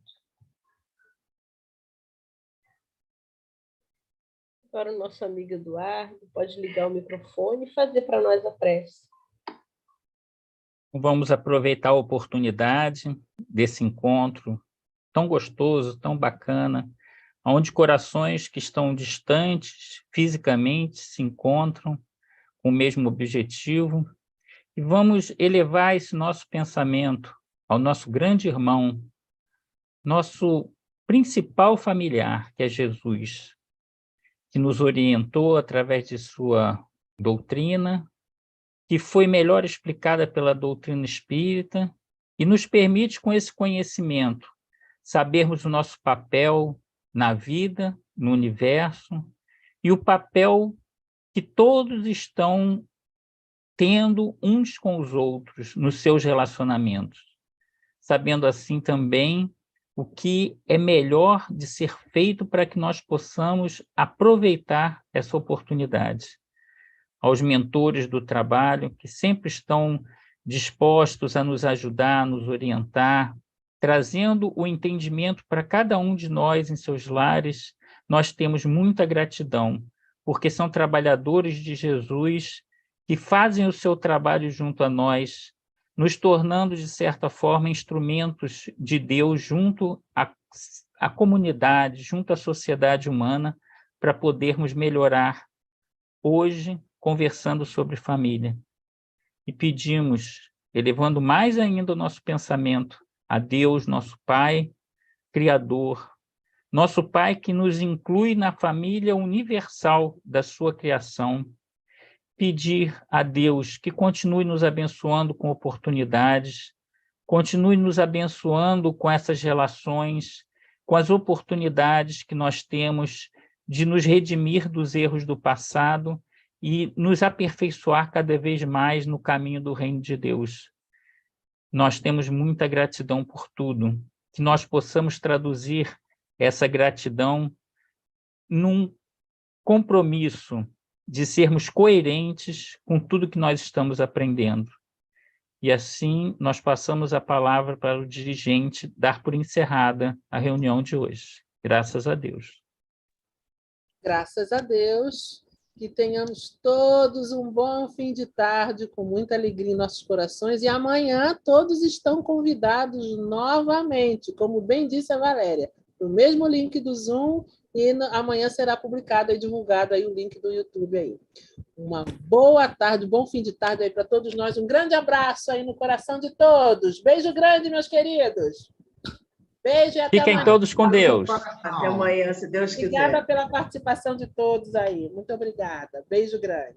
Agora o nosso amigo Eduardo pode ligar o microfone e fazer para nós a prece. Vamos aproveitar a oportunidade desse encontro tão gostoso, tão bacana, onde corações que estão distantes fisicamente se encontram com o mesmo objetivo, e vamos elevar esse nosso pensamento ao nosso grande irmão, nosso principal familiar, que é Jesus, que nos orientou através de sua doutrina, que foi melhor explicada pela doutrina espírita, e nos permite, com esse conhecimento, sabermos o nosso papel na vida, no universo, e o papel que todos estão tendo uns com os outros nos seus relacionamentos, sabendo assim também o que é melhor de ser feito para que nós possamos aproveitar essa oportunidade. Aos mentores do trabalho, que sempre estão dispostos a nos ajudar, a nos orientar, trazendo o entendimento para cada um de nós em seus lares, nós temos muita gratidão, porque são trabalhadores de Jesus que fazem o seu trabalho junto a nós, nos tornando, de certa forma, instrumentos de Deus junto à comunidade, junto à sociedade humana, para podermos melhorar hoje, conversando sobre família. E pedimos, elevando mais ainda o nosso pensamento a Deus, nosso Pai, Criador, nosso Pai que nos inclui na família universal da sua criação, pedir a Deus que continue nos abençoando com oportunidades, continue nos abençoando com essas relações, com as oportunidades que nós temos de nos redimir dos erros do passado e nos aperfeiçoar cada vez mais no caminho do reino de Deus. Nós temos muita gratidão por tudo, que nós possamos traduzir essa gratidão num compromisso de sermos coerentes com tudo que nós estamos aprendendo. E assim nós passamos a palavra para o dirigente dar por encerrada a reunião de hoje. Graças a Deus. Graças a Deus, que tenhamos todos um bom fim de tarde, com muita alegria em nossos corações, e amanhã todos estão convidados novamente, como bem disse a Valéria, no mesmo link do Zoom, e amanhã será publicado e divulgado aí o link do YouTube aí. Uma boa tarde, um bom fim de tarde aí para todos nós, um grande abraço aí no coração de todos. Beijo grande, meus queridos. Beijo e até amanhã. Fiquem todos com Deus. Até amanhã, se Deus quiser. Obrigada pela participação de todos aí. Muito obrigada. Beijo grande.